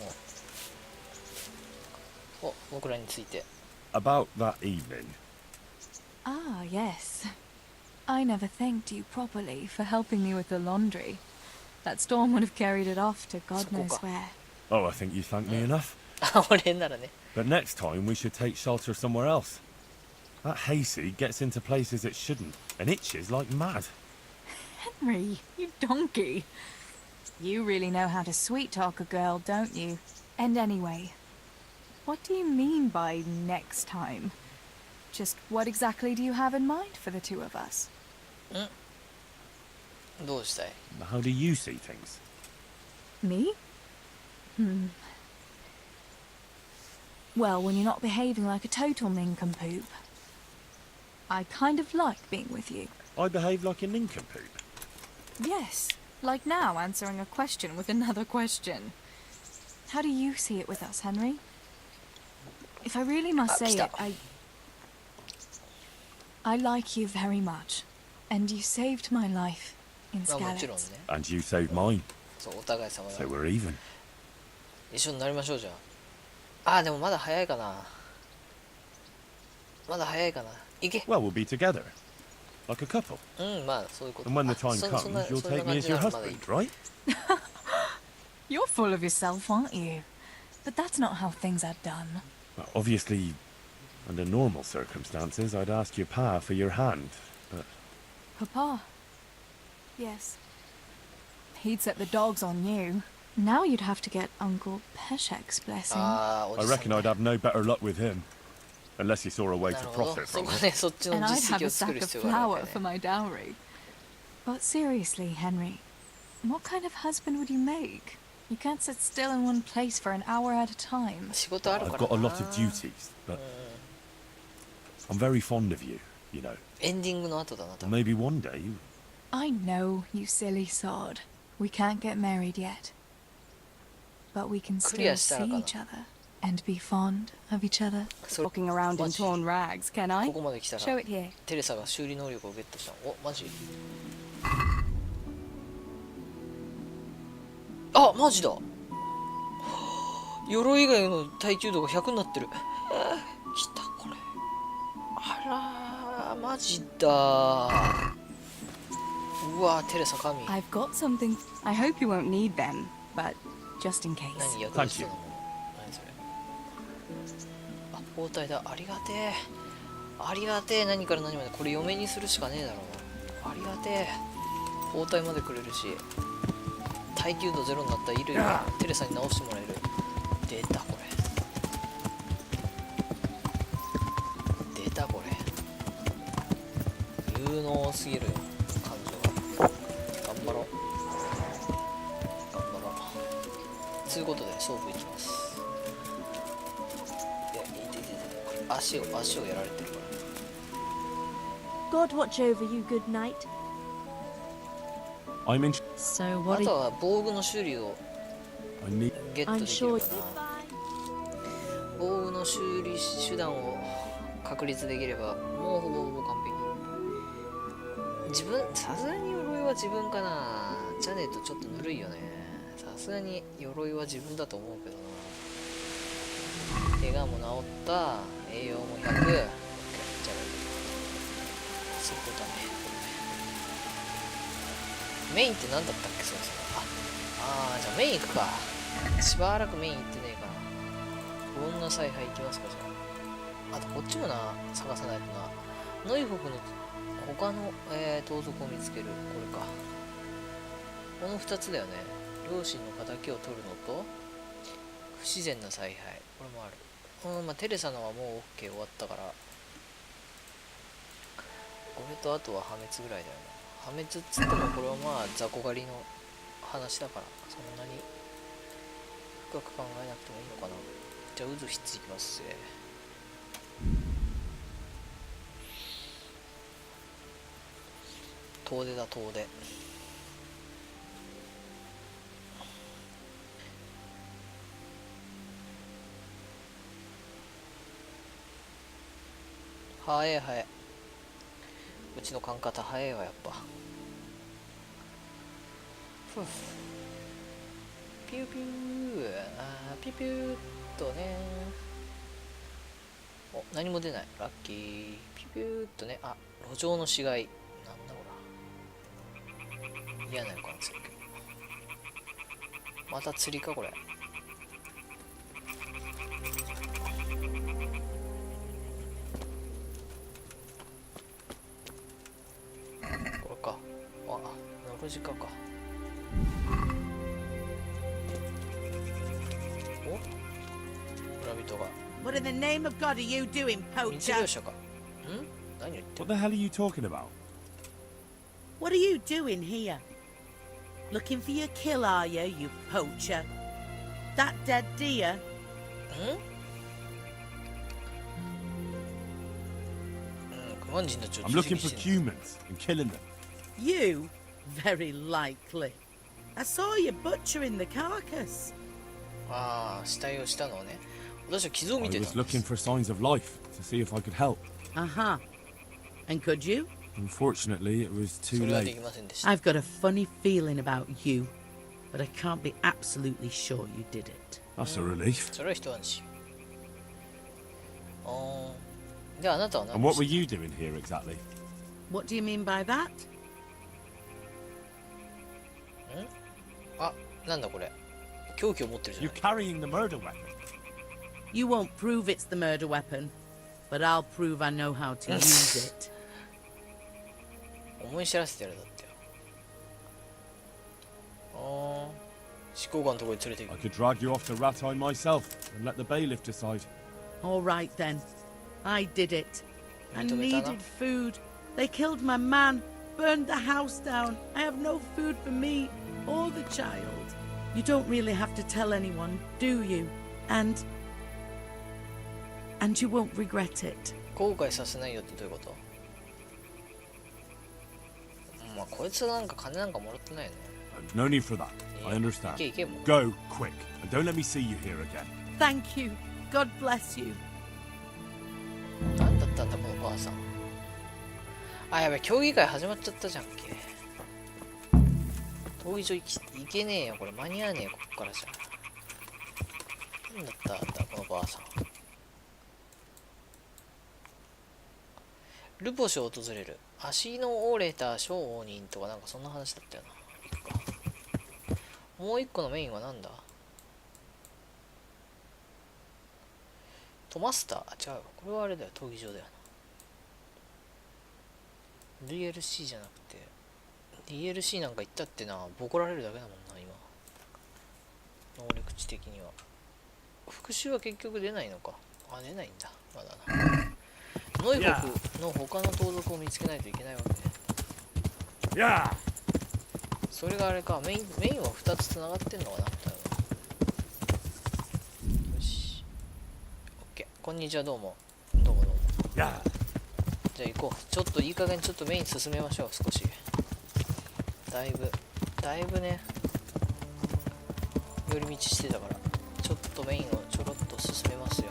お、僕らについて。About that evening. Ah, yes. I never thanked you properly for helping me with the laundry. That storm would have carried it off to God knows where. Oh, I think you thanked me enough. あ、俺ならね。But next time we should take shelter somewhere else. That hayseed gets into places it shouldn't and itches like mad. Henry, you donkey. You really know how to sweet-talk a girl, don't you? And anyway, what do you mean by next time? Just what exactly do you have in mind for the two of us? どうしたい？ How do you see things? Me? Well, when you're not behaving like a total nincompoop. I kind of like being with you. I behave like a nincompoop. Yes, like now answering a question with another question. How do you see it with us, Henry? If I really must say it, I like you very much. And you saved my life in まあもちろん Skalitz. ね。 And you saved mine, そう、お互い様だ so。we're even. 一緒になりましょう、じゃあ。あー、でもまだ早いかな。まだ早いかな。行け。 Well, we'll be together, like a couple. うん、まあそういうこと。 And when the あ time そ comes, you'll そんな take me 感 as じな your らまだいい。 husband, right? You're full of yourself, aren't you? But that's not how things are done. Well, obviously, under normal circumstances, I'd ask your pa for your hand, but Papa. Yes. He'd set the dogs on you. Now you'd have to get Uncle Peshek's blessing. ああ、お I じさん reckon ね。 I'd have no better luck with him, unless he saw a way な to るほど。 profit そ from こ it. ね、そっちの And I'd 実 have 績 a を作 sack る of 必要があるわ flour け for ね。 my dowry. But seriously, Henry, what kind of husband would you make? You can't sit still in one place for an hour at a time. 仕事ある I've から got a な。 lot of duties, but I'm very fond of you, you know. エンディングの後だな、多 And 分。 maybe one day, I know, you silly sod. We can't get married yet. But we can still Clear see したらかな。 each other and be fond of each other. それ Walking around in マジ torn rags, can I? ここまで来た Show ら it here. テレサが修理能力をゲットしたの。お、マジ？あ、マジだ。鎧以外の耐久度が100になってる。来たこれ。あらー、マジだ。うわー、テレサ神。 I've got something. I hope you won't need them, but just in case. 何役立ちそうなもの？何それ？あ、包帯だ。ありがてえ。ありがてえ。何から何まで。これ嫁にするしかねえだろう。ありがてえ。包帯までくれるし。耐久度ゼロになった衣類がテレサに直してもらえる。出たこれ。出たこれ。有能すぎるよ。感情が。頑張ろう。頑張ろう。ということで勝負いきます。いや、いてこれ足をやられてるから。 God watch over you, good night. I'm in. So あ what と are は防具の修理を I need. ゲット I'm できる sure かな。防具の修理手段を確立できればもうほぼほぼ完璧。自分さすがに鎧は自分かな。じゃねえとちょっとぬるいよね。さすがに鎧は自分だと思うけどな。怪我も治った。栄養も100。じゃあそこだね。メインって何だったっけ？そうそう。あああ、じゃあメイン行くか。しばらくメイン行ってねえから。不穏な采配行きますか、じゃあ。あとこっちもな、探さないとな。ノイホフの他の、盗賊を見つける。これか。この2つだよね。両親の敵を取るのと、不自然な采配。これもある。まあ、テレサのはもう OK 終わったから。これとあとは破滅ぐらいだよね。破滅っつってもこれはまあ雑魚狩りの話だから、そんなに深く考えなくてもいいのかな。じゃあ渦筆いきますぜ。遠出だ遠出。早え早え。うちのカンカタ早えわやっぱ。ふうピューピュー、ピューピューっとね。お、何も出ない。ラッキー。ピューピューっとね。あ、路上の死骸。なんだこら。嫌な予感するけど。また釣りかこれ。これか。あ、ノルジカか。お、村人が。What in the name of God are you doing, 密 poacher? 漁者か。ん？何言ってる What the hell are you talking about? What are you doing here? Looking for your kill, are you, you poacher? That dead deer? ん？クマン人たちを I'm looking for humans and killing them. You? Very likely. I saw you butchering the carcass. ああ、死体をしたのをね。私は傷を I 見てた was んです looking for signs of life to see if I could help. Uh-huh. And could you? Unfortunately, it was そ too れはで late. きませんでした。 I've got a funny feeling about you, but I can't be absolutely sure you did it. That's a relief. それは一安心。で、あなたは And 何 what を were して you doing here exactly? What do you mean by that? あ、なんだこれ。凶器を持ってるじゃ You're ない。 carrying the murder weapon. You won't prove it's the murder weapon, but I'll prove I know how to use it. 思い知らせてやるだってよ。執行官のところに連れて行 I く。 could drag you off to Ratai myself and let the bailiff decide. All right then. I did it. I 認めたな。 needed food. They killed my man, burned the house down. I have no food for me or the child. You don't really have to tell anyone, do you? And you won't regret it. 後悔させないよってどういうこと？まあこいつなんか金なんかもらってないよね。 No need for that. い I や understand. 行け行けもう。 Go quick and don't let me see you here again. Thank you. God bless you. 何だったんだこのばあさん。あ、やべ、競技会始まっちゃったじゃんけ。闘技場行けねえよ、これ間に合わねえよ、こっからじゃ。何だったんだこのばあさん。ルポシを訪れる。足の折れた商人とかなんかそんな話だったよな。行くか。もう一個のメインはなんだ？トマスター？あ、違う。これはあれだよ、闘技場だよな。DLC じゃなくて DLC なんか言ったってな、ボコられるだけだもんな今。能力値的には。復讐は結局出ないのか。あ、出ないんだまだな。ノイホフの他の盗賊を見つけないといけないわけね。Yeah. それがあれか、メインは2つつながってんのかな。よし OK。こんにちは、どうもどうもどうも。 Yeah. じゃあ行こう。ちょっといい加減ちょっとメイン進めましょう。少しだいぶね寄り道してたからちょっとメインをちょろっと進めますよ。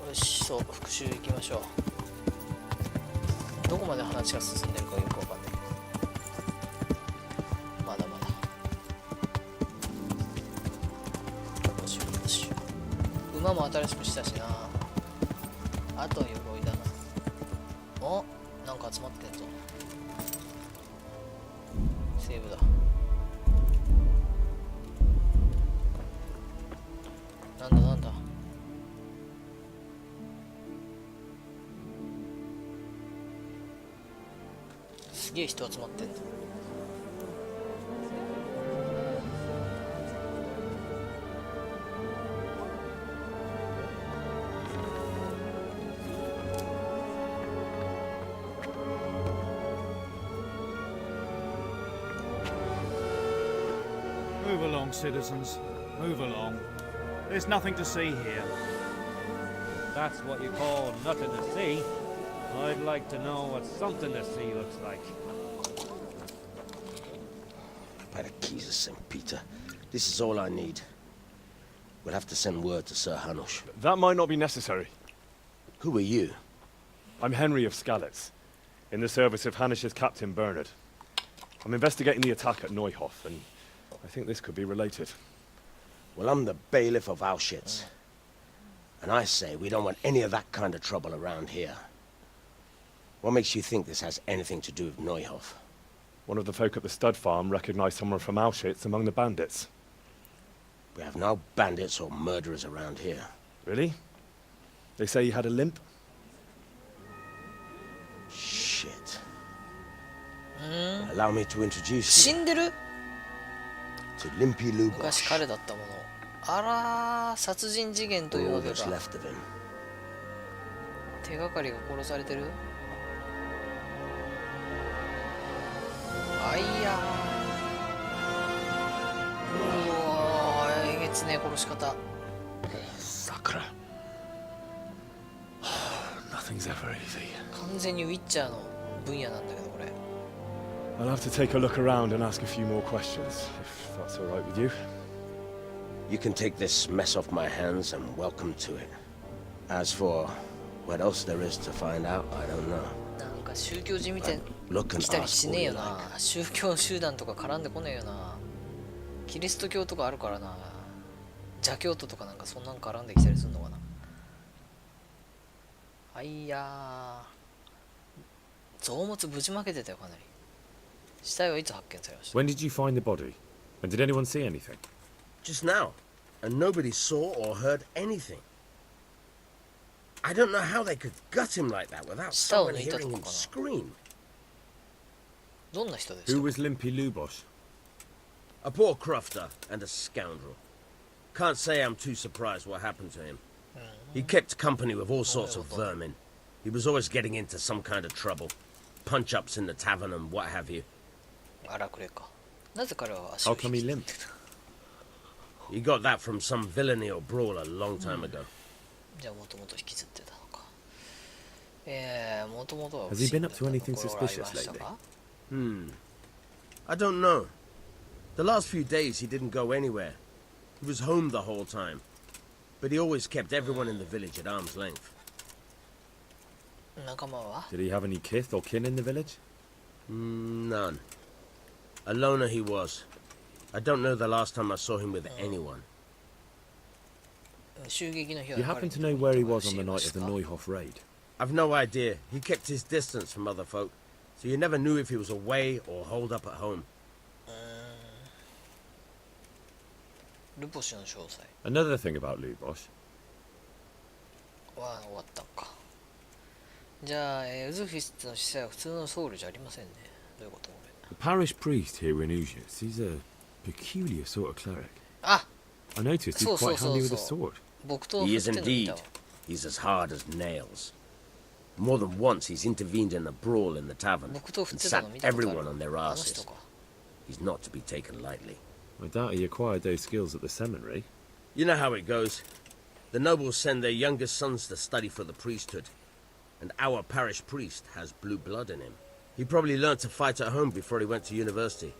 よし、そう復習行きましょう。どこまで話が進んでるかよくわかんない。まだまだ。よしよし。馬も新しくしたしな。あと鎧だな。お、なんか集まってんぞ。セーブだ。なんだなんだ。すげえ人集まってんの。Move along, citizens. Move along. There's nothing to see here. That's what you call nothing to see. I'd like to know what something to see looks like. By the keys of St. Peter, this is all I need. We'll have to send word to Sir Hanush. That might not be necessary. Who are you? I'm Henry of Skalitz, in the service of Hanush's Captain Bernard. I'm investigating the attack at Neuhof, and I think this could be related. Well, I'm the bailiff of Auschwitz. And I say we don't want any of that kind of trouble around here. What makes you think this has anything to do with Neuhof? One of the folk at the stud farm recognized someone from Auschwitz among the bandits. We have no bandits or murderers around here. Really? They say he had a limp? Shit. Allow me to introduce 死 you んでる to Limpy 昔 Lubosh. 彼だったもの。あらー、殺人事件という All わけ that's か。 left of him. 手がかりが殺されてる。あいやー。うわー、えげつねえ殺し方。 Sakura. Nothing's ever easy. 完全にウィッチャーの分野なんだけどこれ。 I'll have to take a look around and ask a few more questions, if that's all right with you. You can take this mess off my hands and welcome to it. As for what else there is to find out, I don't know. なんか宗教じみて Look and 来たり ask し all ねえ you よな。 like. 宗教集団とか絡んでこねえよな。キリスト教とかあるからな。邪教徒とかなんかそんなん絡んできたりするのかな。あいやー。臓物ぶちまけてたよかなり。死体はいつ発見されました？ When did you find the body? And did anyone see anything? Just now. And nobody saw or heard anything. I don't know how they could gut him like that without someone hearing him scream. どんな人です Who か？ was Limpy Lubosh? A poor crofter and a scoundrel. Can't say I'm too surprised what happened to him. He kept company with all sorts of vermin. He was always getting into some kind of trouble. Punch-ups in the tavern and what have you. 荒くれか。なぜ彼は足 How を come he 引き limped? He got that from some villainy or brawl a long time ago. じゃあもともと引きずってたのか。もともとは Has he been up to anything suspicious lately? I don't know. The last few days he didn't go anywhere. He was home the whole time. But he always kept everyone in the village at arm's length. 仲間は Did he have any kith or kin in the village? None. A loner he was. I don't know the last time I saw him with anyone. 襲撃の日は You happen to know where he was on the night of the Neuhof raid? I've no idea. He kept his distance from other folk, so you never knew if he was away or holed up at home. ルポシの詳細 Another thing about Lubosh. は終わったんか。じゃあ、ウズフィスの司祭は普通のソウルじゃありませんね。どういうこと？ The parish priest here in Uzhitz, he's a peculiar sort of cleric. あ、 I noticed he's quite handy with a sword. 木刀を He 振っ is てんの見た indeed. わ。 He's as hard as nails. More than once he's intervened in a brawl in the tavern 木刀振 and ってた sat の見たことあ everyone る。 on their あの人 asses. か。 He's not to be taken lightly. I doubt he acquired those skills at the seminary. You know how it goes. The nobles send their youngest sons to study for the priesthood, and our parish priest has blue blood in him. He probably learned to fight at home before he went to university.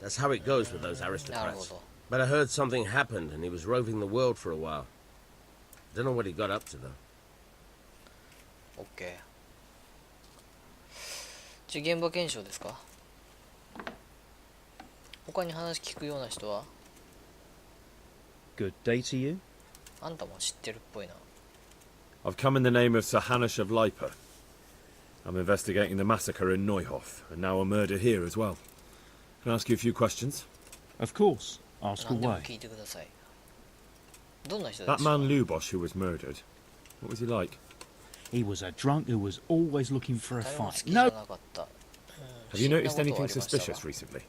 That's how it goes with those なるほ aristocrats. ど。 But I heard something happened and he was roving the world for a while. Don't know what he got up to though. オッケー。じゃあ現場検証ですか？他に話聞くような人は？ Good day to you. あんたも知ってるっぽいな。 I've come in the name of Sir Hanush of Lipa. I'm investigating the massacre in Neuhof, and now a murder here as well. Can I ask you a few questions? Of course. Ask 何でも away. 聞いてください。どんな人で That すか？ man Lubosh who was murdered, what was he like? He was a drunk who was always looking for a 誰も好 fight. きじゃな No. かった。Have you 不審な noticed ことは anything ありましたが suspicious recently?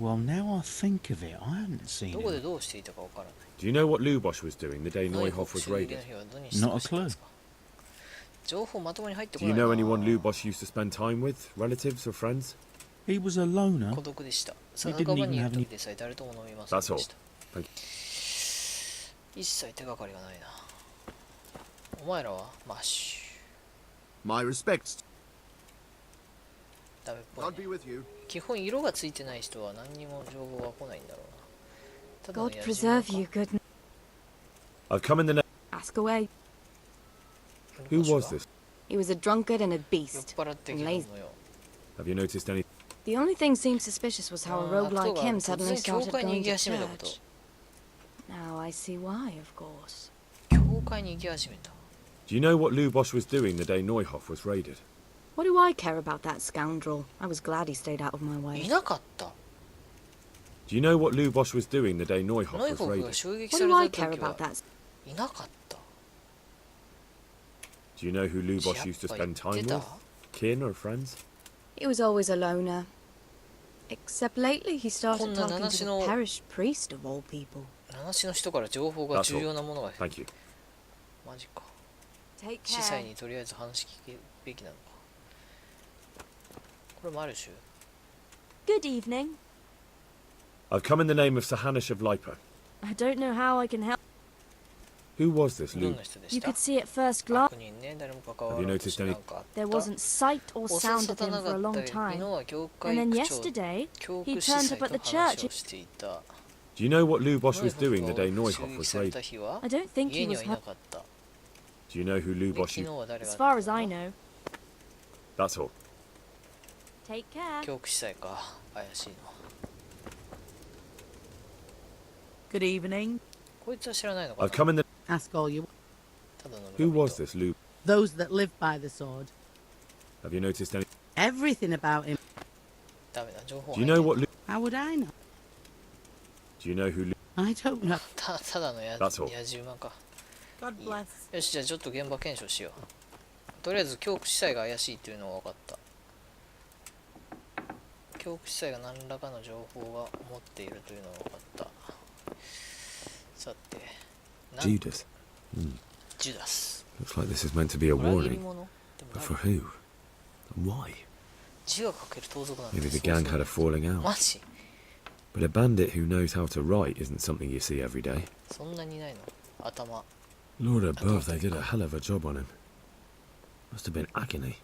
Well, now I think of it, I hadn't seen どこで him. どうしていたかわからない。 Do you know what Lubosh was doing the day ノイホ Neuhof フ was 襲撃 raided? の日はどにして過ごしてたんですか？情報まともに入ってこ Do な you いな。 know anyone Lubosh used to spend time with? Relatives or friends? He was a loner. 孤独でした。 He 酒 didn't 場にい even る have 時 any... でさえ誰とも飲みませんで That's all. した。 Thank you. 一切手がかりがないな。お前らはマッシ My respects. ュ。ダメっぽい God ね、 be with you. 基本色がついてない人は何にも情報が来ないんだろうな。ただの God 野じ馬 preserve you, か。 good. I've come in the name. Ask away. Who was this? He was a drunkard and a 酔っ beast. 払ってきたのよ。 Have you noticed any? The only thing seemed suspicious was how a rogue like him 突 suddenly 然教 started 会に going 行き to 始めたこと。 church. Now I see why, of course. 教会に行き始めた。 Do you know what Lubosh was doing the day Neuhof was raided? What do I care about that scoundrel? I was glad he stayed out of my way. いなかった。 Do you know what Lubosh was doing the day Neuhof ノイ was ホフが raided? 襲撃 What さ do れ I た care 時は about that? いなかった。 Do you know who や Lubosh っ used to ぱ spend 言っ time てた with? Kin or friends? He was always a loner. Except lately he こん started な talking 七種 to the の parish priest of all people. 七種の人から情報が重要なものが Thank you. マジか。 Take 司祭 care. にとりあえず話聞くべきなのか。これもある種。 Good evening. I've come in the name of Sahanish of Lipa. I don't know how I can help. Who was this どん Lu? な人で You した？ could see at first glance 悪人ね、誰も関わ Have you らず noticed any- なんかあった there wasn't sight or 音 sound 沙 of 汰 him な for a かっ long たり、昨 time. 日は教 And 会 then 区長、 yesterday, 教 he 区司 turned 祭 up at と the 話 church. をしていた。 Do you know what Lubosh ノイ was ホフ doing the day が Neuhof 襲 was 撃された raided? 日は I don't think 家 he に was はいな hurt. かった。 Do you know who で Lubosh 昨日 used? は誰が As far as I know. That's all. Take care. 教区司祭か。怪しいの。 Good evening. こいつは知らないのか I've な。 come in the. Ask all you. ただの Who 村 was 人。 this Lu? Those that live by the sword. Have you noticed any? Everything about him. ダメだ、情報 Do you 入 know って what? る Lu- How would I know? Do you know who? Lu- I don't know. ただのや That's all. 野じ馬か。 God bless. よし、じゃあちょっと現場検証しよう。とりあえず教区司祭が怪しいっていうのは分かった。教区司祭が何らかの情報が持っているというのが分かった。さて、Judas. ジュダス。 Looks like this is meant to be a 裏切り warning. 者でも But ない for who? And why? 字が書ける盗賊なんて Maybe the そう gang そう had a falling マ out. ジ But a bandit who knows how to write isn't something you see every day. そんなにいないの頭。 Lord above, they did a hell of a job on him. Must have been agony.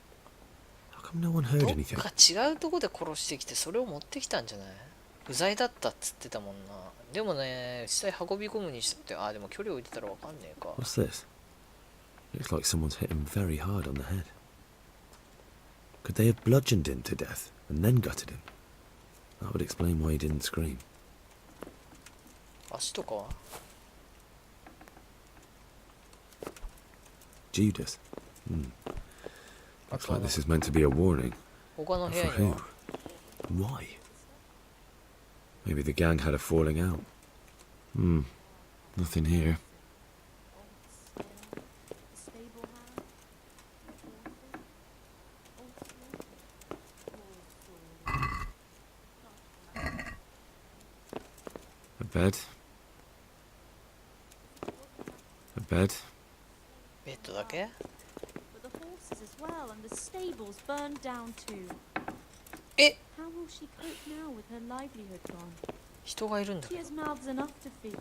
How come no one ど heard っ anything? か違うとこで殺してきてそれを持ってきたんじゃない？不在だったっつってたもんな。でもね、実際運び込むにしたって、でも距離を置いてたらわかんねえか。 What's this? Looks like someone's hit him very hard on the head. Could they have bludgeoned him to death and then gutted him? That would explain why he didn't scream. 足とかは Judas. Looks like this is meant to be a warning. 他の But 部屋 for に who? は And why? Maybe the gang had a falling out. Nothing here. A bed. A bed. ベッドだけ But the horses as well and the stables burned down too. え How will she cope now with her livelihood gone? 人がいるんだ She け has mouths enough to feed.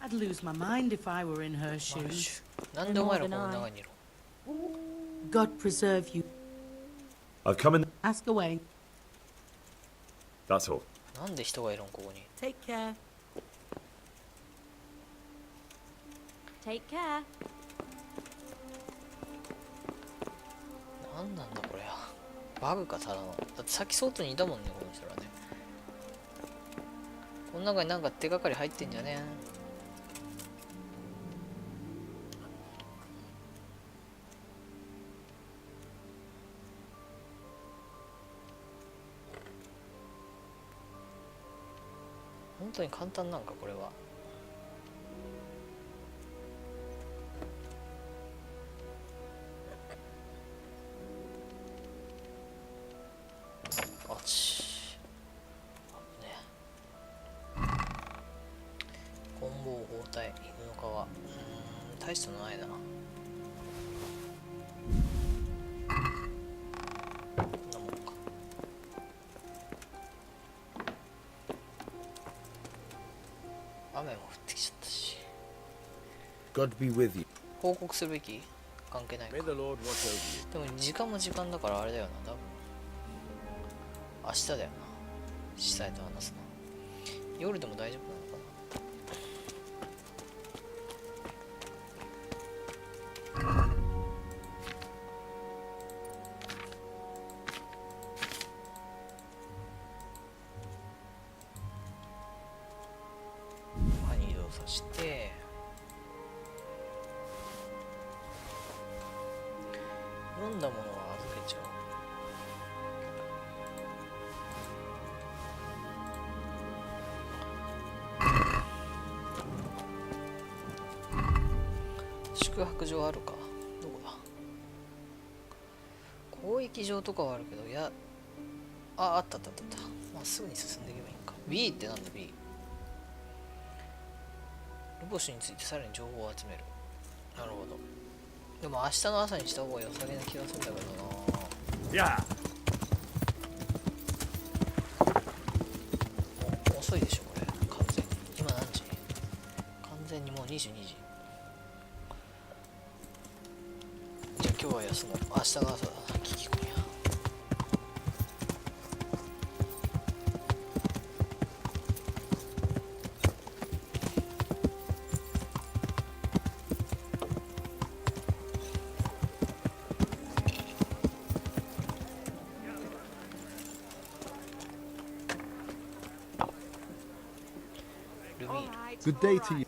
I'd lose my mind if I were in her ど。 shoes. なんでお前らこの中にいる God preserve you. I've come in. Ask away. That's all. のなんで人がいるんここに Take care. Take care. なんなんだこれは。バグかただの。だってさっき外にいたもんね、この人らね。この中になんか手がかり入ってんじゃね当に簡単なんかこれは。あっちね。棍棒包帯犬の皮、大したのないな。雨も降ってきちゃったし。 God be with you. 報告するべき？関係ないか。 May the Lord watch over you. でも時間も時間だからあれだよな、多分明日だよな、司祭と話すの。夜でも大丈夫なのかな。に移動させて、読んだものは預けちゃおう。宿泊場あるか？どこだ？交易場とかはあるけど、あった。まあ、すぐに進んでいけばいいんか。B ってなんだ B？ ルボシについてさらに情報を集める。なるほど。でも明日の朝にした方が良さげな気がするんだけどな。いや。遅いでしょこれ、完全に。今何時？完全にもう22時。じゃあ今日は休もう。明日の朝だな、聞き込みや。Good day to you.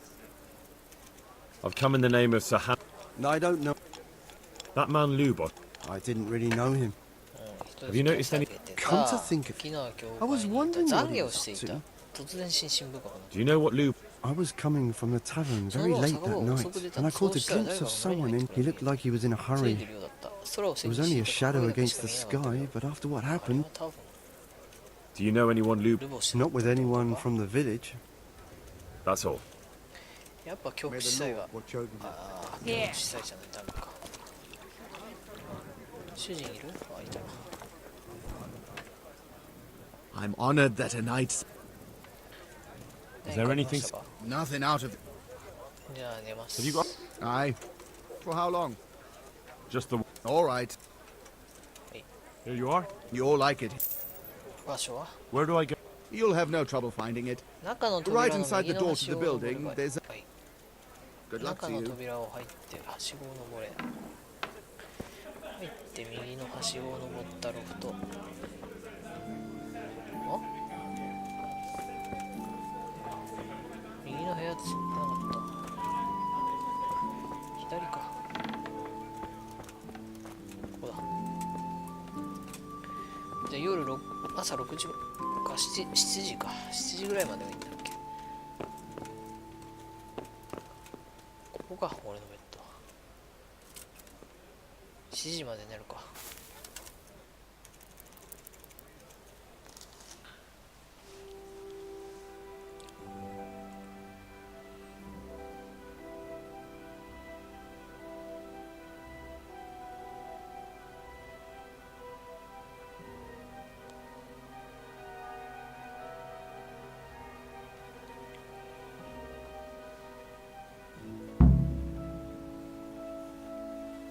I've come in the name of Sahan. I don't know. That man Lubot. I didn't really know him. Have you noticed any? Come to think of it, I was wondering what he was up to. Do you know what Lub? I was coming from the tavern very late that night, and I caught a glimpse of someone in. He looked like he was in a hurry. It was only a shadow against the sky, but after what happened... Do you know anyone Lub? Not with anyone from the village. That's all. やっぱ恐怖司祭は、恐怖司祭じゃないとダメか。主人いる？あ、いた。 I'm honored that a knight. Is there anything? Nothing out of it. じゃあ寝ます。 Have you got? Aye. For how long? Just the. All right. Here you are. You'll like it. 場所は？ Where do I go? You'll have no trouble finding it. 中の Right 扉の inside 右 the の door 端 to を the 登る building, 場合。 there's a... はい。 Good luck 中 to の you. 扉を入ってはしごを登れ。入って右のはしごを登ったロフト。あ？右の部屋ってなかった。左か。ここだ。じゃあ朝6時か7時か。7時ぐらいまではいいんだっけ。ここか、俺のベッド。7時まで寝るか。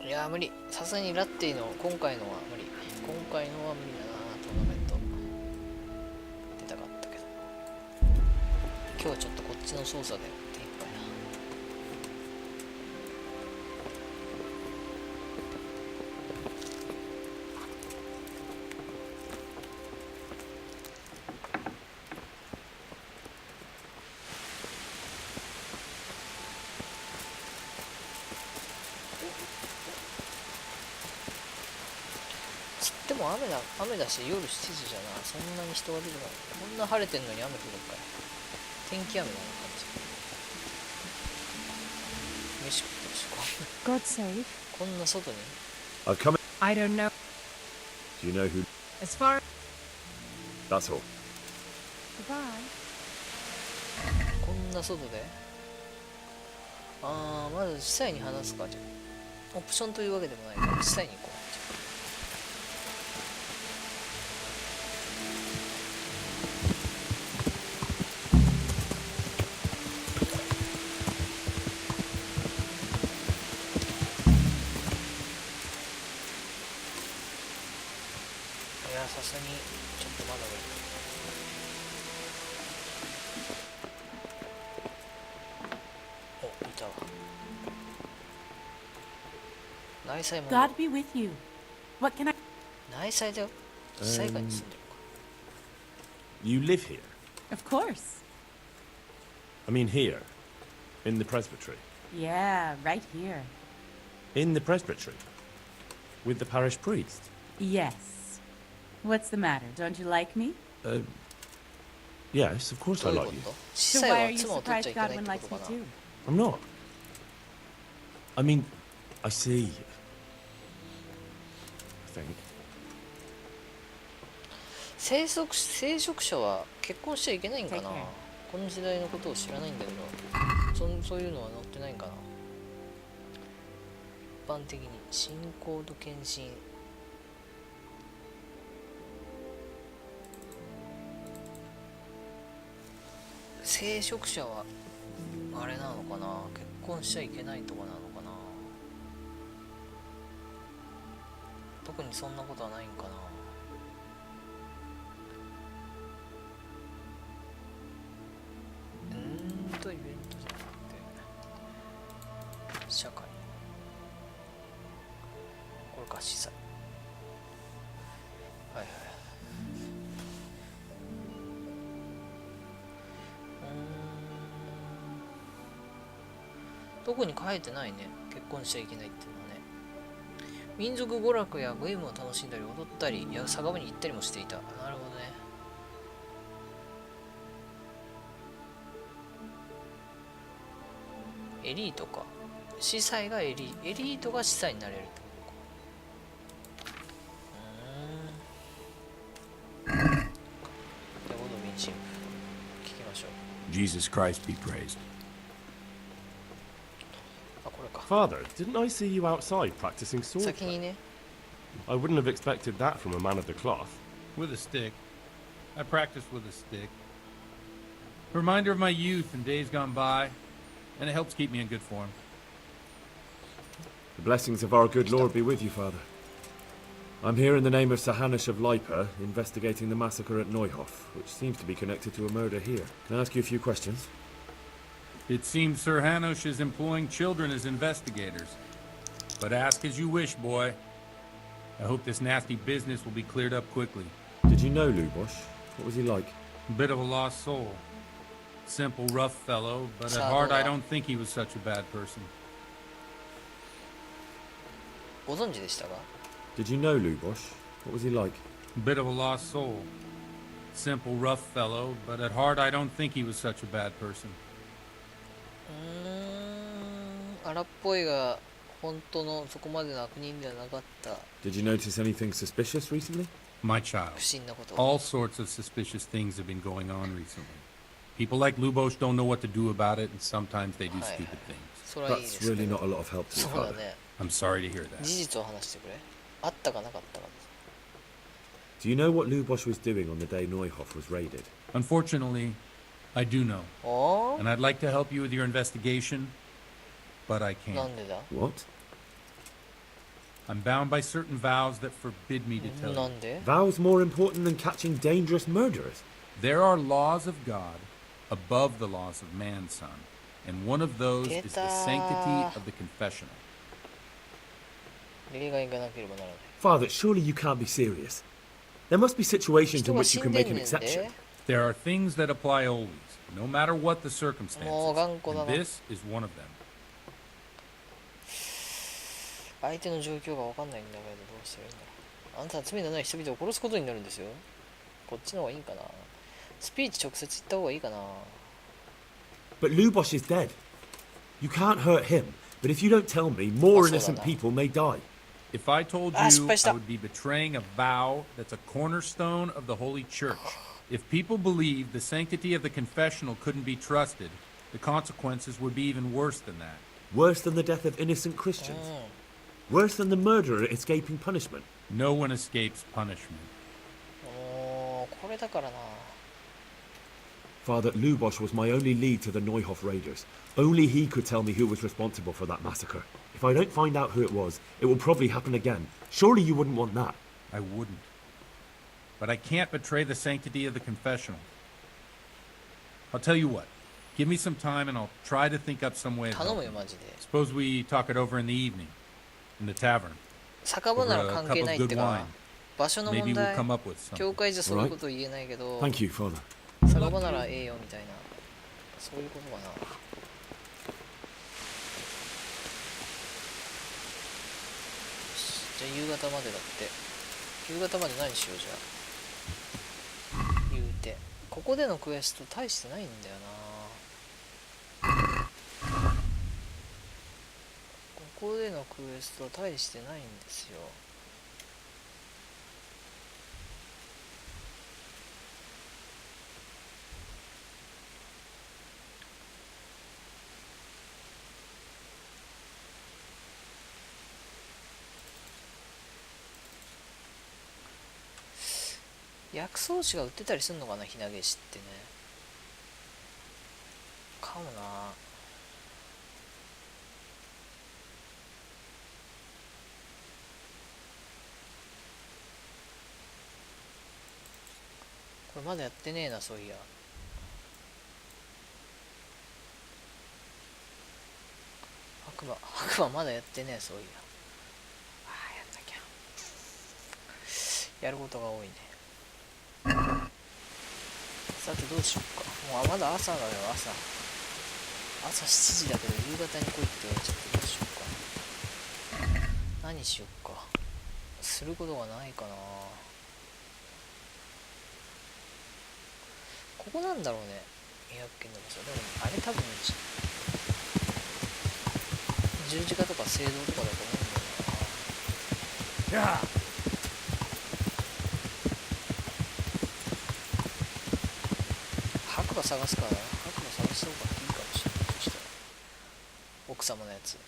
いやー無理。さすがにラッティの今回のは無理。今回のは無理だな。トーナメント出たかったけど、今日はちょっとこっちの操作で手いっぱいな。でも雨だし夜7時じゃな、そんなに人が出てこない。こんな晴れてんのに雨降るかい。天気雨なのかもしれない。飯食ってほしいか。 God save. こんな外に I've come. I don't know. Do you know who? As far. That's all. Goodbye. こんな外でまず実際に話すか。じゃあオプションというわけでもないから実際に行こう。いや、さすがにちょっとまだ無理。お、いたわ。内妻も God be with you. What can I... 内妻だよ。実際外に住んでるか。 You live here? Of course. I mean here, in the presbytery. Yeah, right here. In the presbytery, with the parish priest. Yes. What's the matter? Don't you like me? Yes, of course ど I ういうこ like you. と？ So 実際 why は are you 妻を取っちゃ surprised いけないっ Godwin て likes こ me とかな。 too? I'm not. I mean, I see. I think. 聖職者は結婚しちゃいけないんかな。 Take care. この時代のことを知らないんだけど、そういうのは載ってないんかな。一般的に信仰と献身。聖職者はあれなのかな、結婚しちゃいけないとかなのかな。特にそんなことはないんかな。イベントじゃなくて社会、これか、司祭。はいはい。特に書いてないね、結婚しちゃいけないっていうのはね。民族娯楽やゲームを楽しんだり踊ったり、酒場に行ったりもしていた。なるほどね。エリートか。司祭がエリートが司祭になれるってことか。じゃあ、今度民進聞きましょう。 Jesus Christ be praised. あ、これか。 Father, didn't I see you outside practicing sword 先に play? ね。 I wouldn't have expected that from a man of the cloth. With a stick. I practice with a stick. Reminder of my youth and days gone by, and it helps keep me in good form. The blessings of our good Lord be with you, Father. I'm here in the name of Sir Hanush of Lipa, investigating the massacre at Neuhof, which seems to be connected to a murder here. Can I ask you a few questions? It seems Sir Hanush is employing children as investigators. But ask as you wish, boy. I hope this nasty business will be cleared up quickly. Did you know Lubosh? What was he like? Bit of a lost soul. Simple, rough fellow, but at heart I don't think he was such a bad person. ご存知でしたか？ Did you know Lubosh? What was he like? Bit of a lost soul. Simple, rough fellow, but at heart I don't think he was such a bad person. 荒っぽいが本当のそこまでの悪人ではなかった。 Did you notice anything suspicious recently? My child. 不審なこと。 All sorts of suspicious things have been going on recently. People like Lubosh don't know what to do about it, and sometimes they do stupid things. That's really not a lot of help to me, そうだ Father. ね。 I'm sorry to hear that. 事実を話してくれ。あったかなかったか。 Do you know what Lubosh was doing on the day Neuhof was raided? Unfortunately, I do know. Oh? And I'd like to help you with your investigation, but I can't. なんでだ？ What? I'm bound by certain vows that forbid me to tell な you. んで？ Vows more important than catching dangerous murderers? There are laws of God above the laws of man, son. And one of those is the sanctity of the confessional. 例外がなければならない。 Father, surely you can't be serious. There must be situations in which you can make an 人が死んでんねんで。 exception. There are things that apply always, no matter what the circumstances. もう頑固だ And な。 this is one of them. 相手の状況が分かんないんだけどどうしたらいいんだろう。あんたは罪のない人々を殺すことになるんですよ。こっちの方がいいかな。スピーチ直接言った方がいいかな。But Lubosh is dead. You can't hurt him, but if you don't tell me, more innocent people may die. If I told you, I would be betraying a vow that's a cornerstone of the Holy Church. If people believed the sanctity of the confessional couldn't be trusted, the consequences would be even worse than that. Worse than the death of innocent Christians? Worse than the murderer escaping punishment? No one escapes punishment. Father, Lubosh was my only lead to the Neuhof raiders. Only he could tell me who was responsible for that massacre. If I don't find out who it was, it will probably happen again. Surely you wouldn't want that. I wouldn't. But I can't betray the sanctity of the confessional. I'll tell you what. Give me some time and I'll try to think up some way to help you. Suppose we talk it over in the evening, in the tavern. Over a cup of good wine. Maybe we'll come up with something. Right. Thank you, Father. 酒場ならええよみたいな、そういうことかな。じゃあ夕方までだって。夕方まで何しようじゃあ。言うて。ここでのクエスト大してないんだよな。ここでのクエスト大してないんですよ。薬草紙が売ってたりするのかな、ひなげしってね。かもな。これまだやってねえな、そういや。白馬まだやってねえ、そういや。ああ、やんなきゃ。やることが多いね。さてどうしようか。もうまだ朝だよ、朝7時だけど夕方に来いって言われちゃってどうしようか。何しようか。することがないかな。ここなんだろうね、200件でもさ。でもあれ多分十字架とか聖堂とかだと思うんだよな。白馬探すからな。白馬探した方がいいかもしれない。そしたら奥様のやつ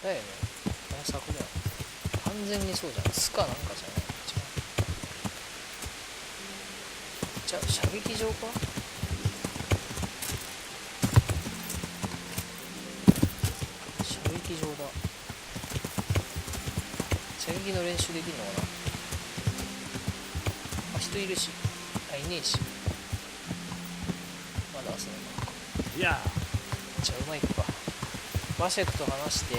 だよね。この柵だよ。完全にそうじゃん。スカなんかじゃない。じゃあ射撃場か。射撃場だ。射撃の練習できるのかな。あ、人いるし。あ、いねえし。まだ遊べないか。いやじゃあ馬行くか。バシェクと話して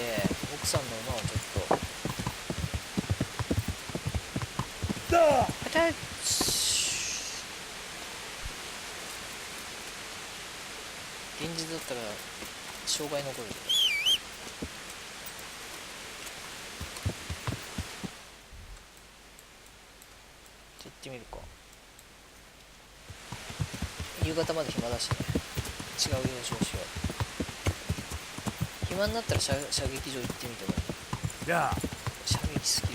奥さんの馬をちょっとあたっ現実だったら障害残るけど。行ってみるか。夕方まで暇だしね。違う用事をしよう。暇になったら射撃場行ってみてもいい。射撃スキル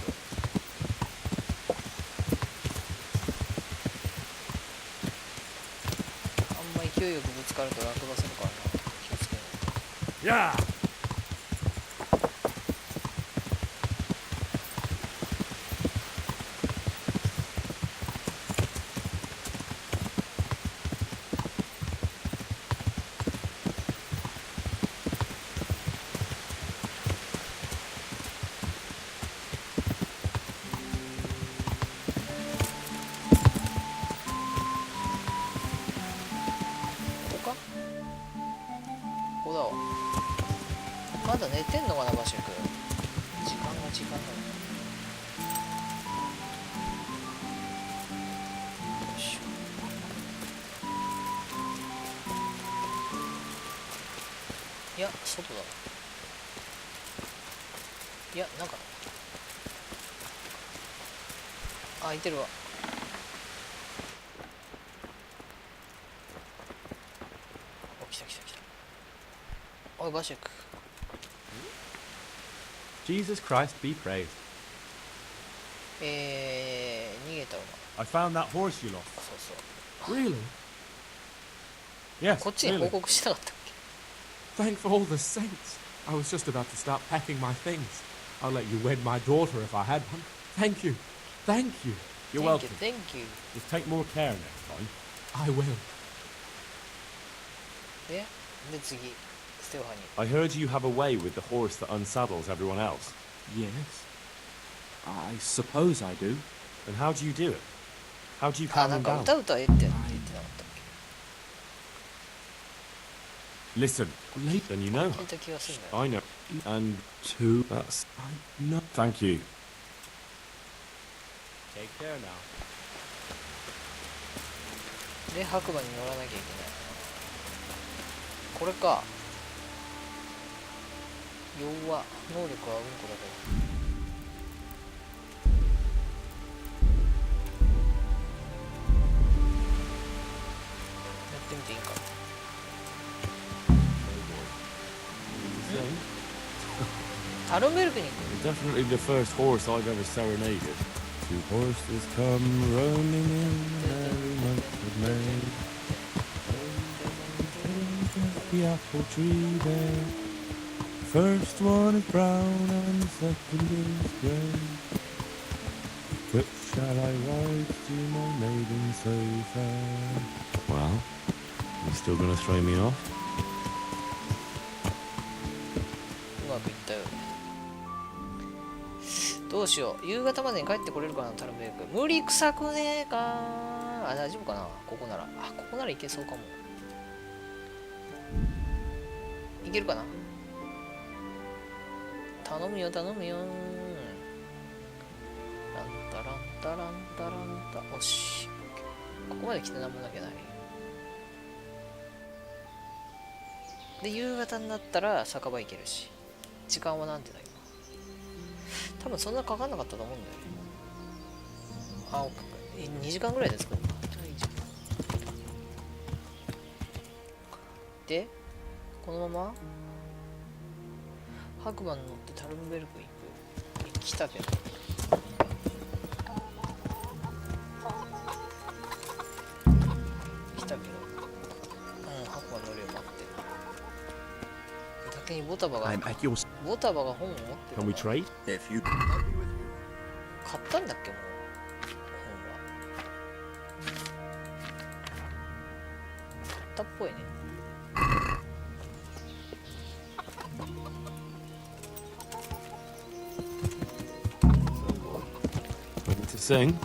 あんま勢いよくぶつかると落馬するからな。気をつけないと。まだ寝てんのかな、バシェク。時間だな。よいしょ。いや、外だ。いや、中だ。あ、開いてるわ。お、来た来た来た。おい、バシェク。Jesus Christ be praised. 逃げたわ。 I found that horse you lost. そうそう。 Really? Yes, こっちに報 really. 告してなかったっ Thank all the saints. I was just about to start packing my things. I'll let you wed my daughter if I had one. Thank you. Thank you. け？ You're welcome. Thank you. Just take more care next time. I will. で、次、ステファニー。 I heard you have a way with the horse that unsaddles everyone else. Yes. I suppose I do. And how do you do it? How do you あ、 calm な him んか down? 歌えって言ってなかったっ Listen, then you know. け？聞いた気がするんだよ。 I know. And two, that's... I know. Thank you. Take care now. で、白馬に乗らなきゃいけない。これか。要は、能力はうんこだけど。やってみていいかな。タルンベルクに行く。 Definitely the first horse I've ever serenaded. Two horses come running in every month of May. The apple tree there. First one is brown and the second is grey. Which shall I ride to my maiden so fair? Well, you still gonna throw me off? うまくいったよね。どうしよう。夕方までに帰ってこれるかな、タルンベルク。無理くさくねえか。あ、大丈夫かな。ここなら。あ、ここならいけそうかも。いけるかな。頼むよ、頼むよ。ランタランタランタランタ。おし。ここまで来てなんもなきゃない。で、夕方になったら酒場行けるし。時間はなんてだよ。多分そんなかかんなかったと思うんだよね。あ、2時間ぐらいで作るのか。で、このまま白馬に乗ってタルンベルク行く。来たけど。来たけど。うん、白馬乗るよ、待って。先にボタバが本を持ってる。Can we trade? If you 買ったんだっけもう本は。買ったっぽいね。To sing?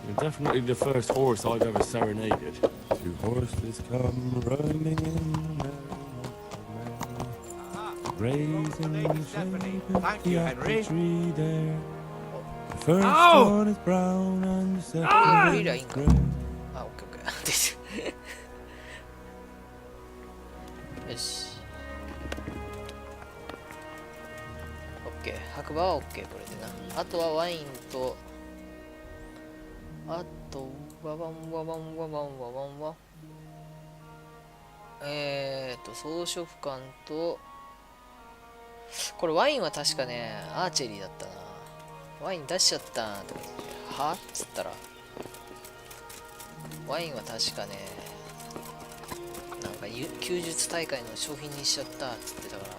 You're definitely the first horse I've ever serenaded. Two horses come running in raising the shape of the apple tree there. The first one is brown and the second is grey. あ、オッケーオッケー。よし。オッケー。白馬はオッケー、これでな。あとはワインと、あと、ワバンワバンワバンワバンワ。装飾感と、これワインは確かね、アーチェリーだったな。ワイン出しちゃったとか言って、はっつったら、ワインは確かね、なんか弓術大会の商品にしちゃったっつってたから、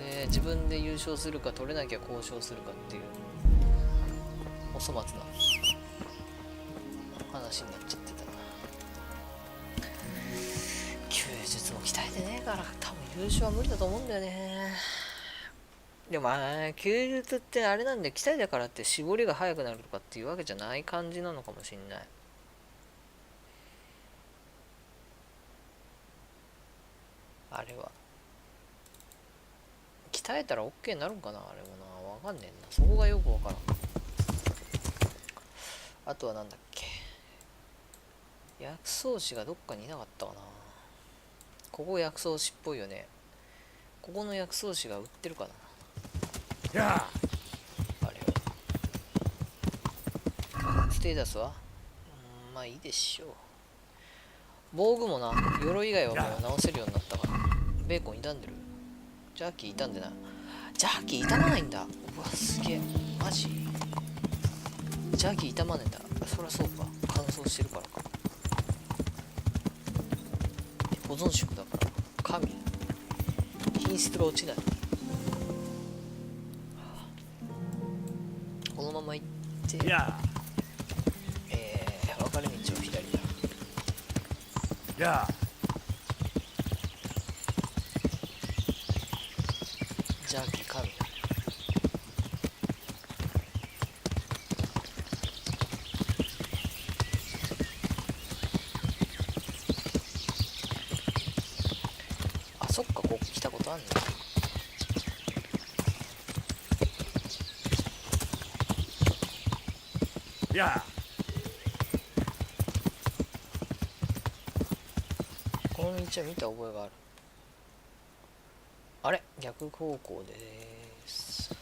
で自分で優勝するか取れなきゃ交渉するかっていうお粗末な話になっちゃってたな。弓術も鍛えてねえから多分優勝は無理だと思うんだよね。でも弓術ってあれなんで、鍛えたからって絞りが速くなるとかっていうわけじゃない感じなのかもしんない。あれは鍛えたら OK になるんかな。あれもな、わかんねえな、そこがよくわからん。あとはなんだっけ、薬草師がどっかにいなかったかな。ここ薬草師っぽいよね。ここの薬草師が売ってるかな。あれはテータスは、まあいいでしょう。防具もな、鎧以外はもう直せるようになったから。ベーコン傷んでる。ジャーキー傷んでない。ジャーキー傷まないんだ。うわ、すげえ。マジジャーキー傷まねえんだ。そりゃそうか。乾燥してるからか。保存食だから。神。品質が落ちない。このまま行って、分かれ道を左だ。ジャーキー神。あ、そっか、ここ来たことあんねん。この道は見た覚えがある。あれ、逆方向でーす。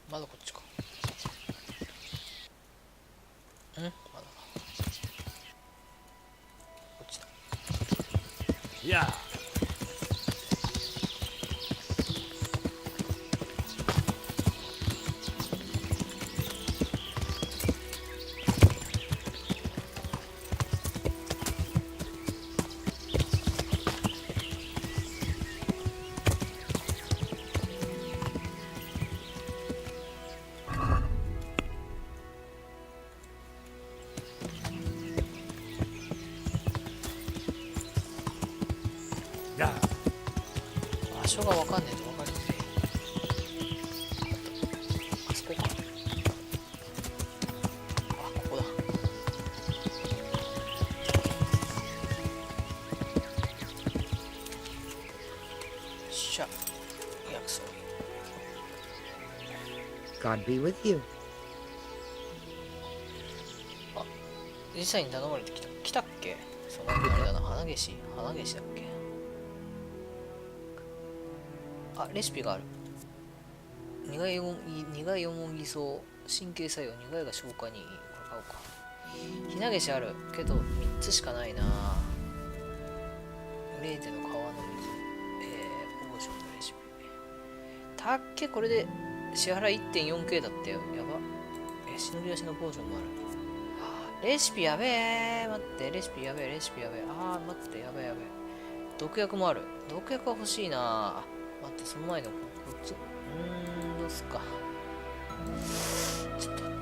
まだこっちか。まだか。こっちだ。場所がわかんねえとわかりにくい。あそこか。あ、ここだ。しゃ、薬草。God be with you. あ、実際に頼まれてきた。来たっけ？そのあれだな、花消しだっけ？あ、レシピがある。苦いよもぎそう、神経作用、苦いが消化にいい。これ買おうか。ひなげしあるけど3つしかないな。0.の川の水、ポーションのレシピ。たっけ、これで支払い 1.4K だってよ。やば。しのぎ出しのポーションもある。レシピやべえ。待って、レシピやべえ。あー、待って、やべえ。毒薬もある。毒薬は欲しいな。待って、その前のこっち。どうすか。ちょっと待っ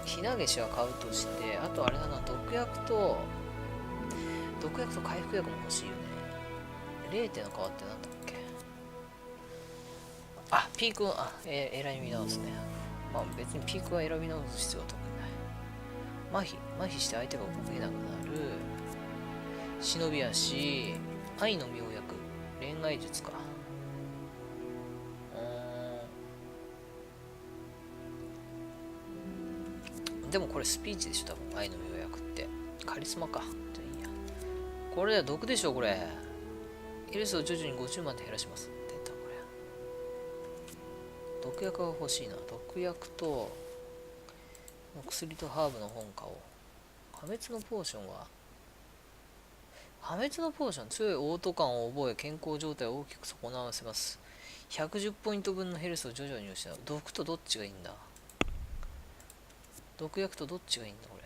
て。ひなげしは買うとして、あとあれだな、毒薬と回復薬も欲しいよね。0.の皮ってなんだっけ。あ、ピークは、選び直すね。まあ別にピークは選び直す必要は特にない。麻痺して相手が動けなくなる。忍び足、愛の妙薬、恋愛術か。でもこれスピーチでしょ、多分。愛の妙薬ってカリスマか。じゃあいいや。これ毒でしょ、これ。ヘルスを徐々に50まで減らします。出た、これ。毒薬が欲しいな。毒薬と薬とハーブの本買おう。破滅のポーションは、破滅のポーション、強いオート感を覚え、健康状態を大きく損なわせます。110ポイント分のヘルスを徐々に失う。毒とどっちがいいんだ。毒薬とどっちがいいんだ、これ。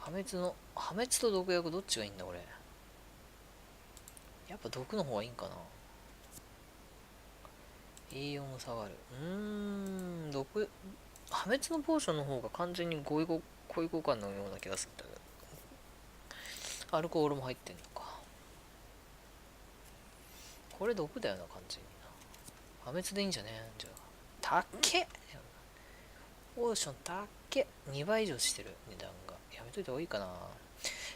破滅と毒薬どっちがいいんだ、これ。やっぱ毒の方がいいんかな。栄養も下がる。破滅のポーションの方が完全に恋交換のような気がするんだけど。アルコールも入ってんのか。これ毒だよな、完全にな。破滅でいいんじゃねえじゃあ。たっけオーションたっけ2倍以上してる値段が。やめといた方がいいかな。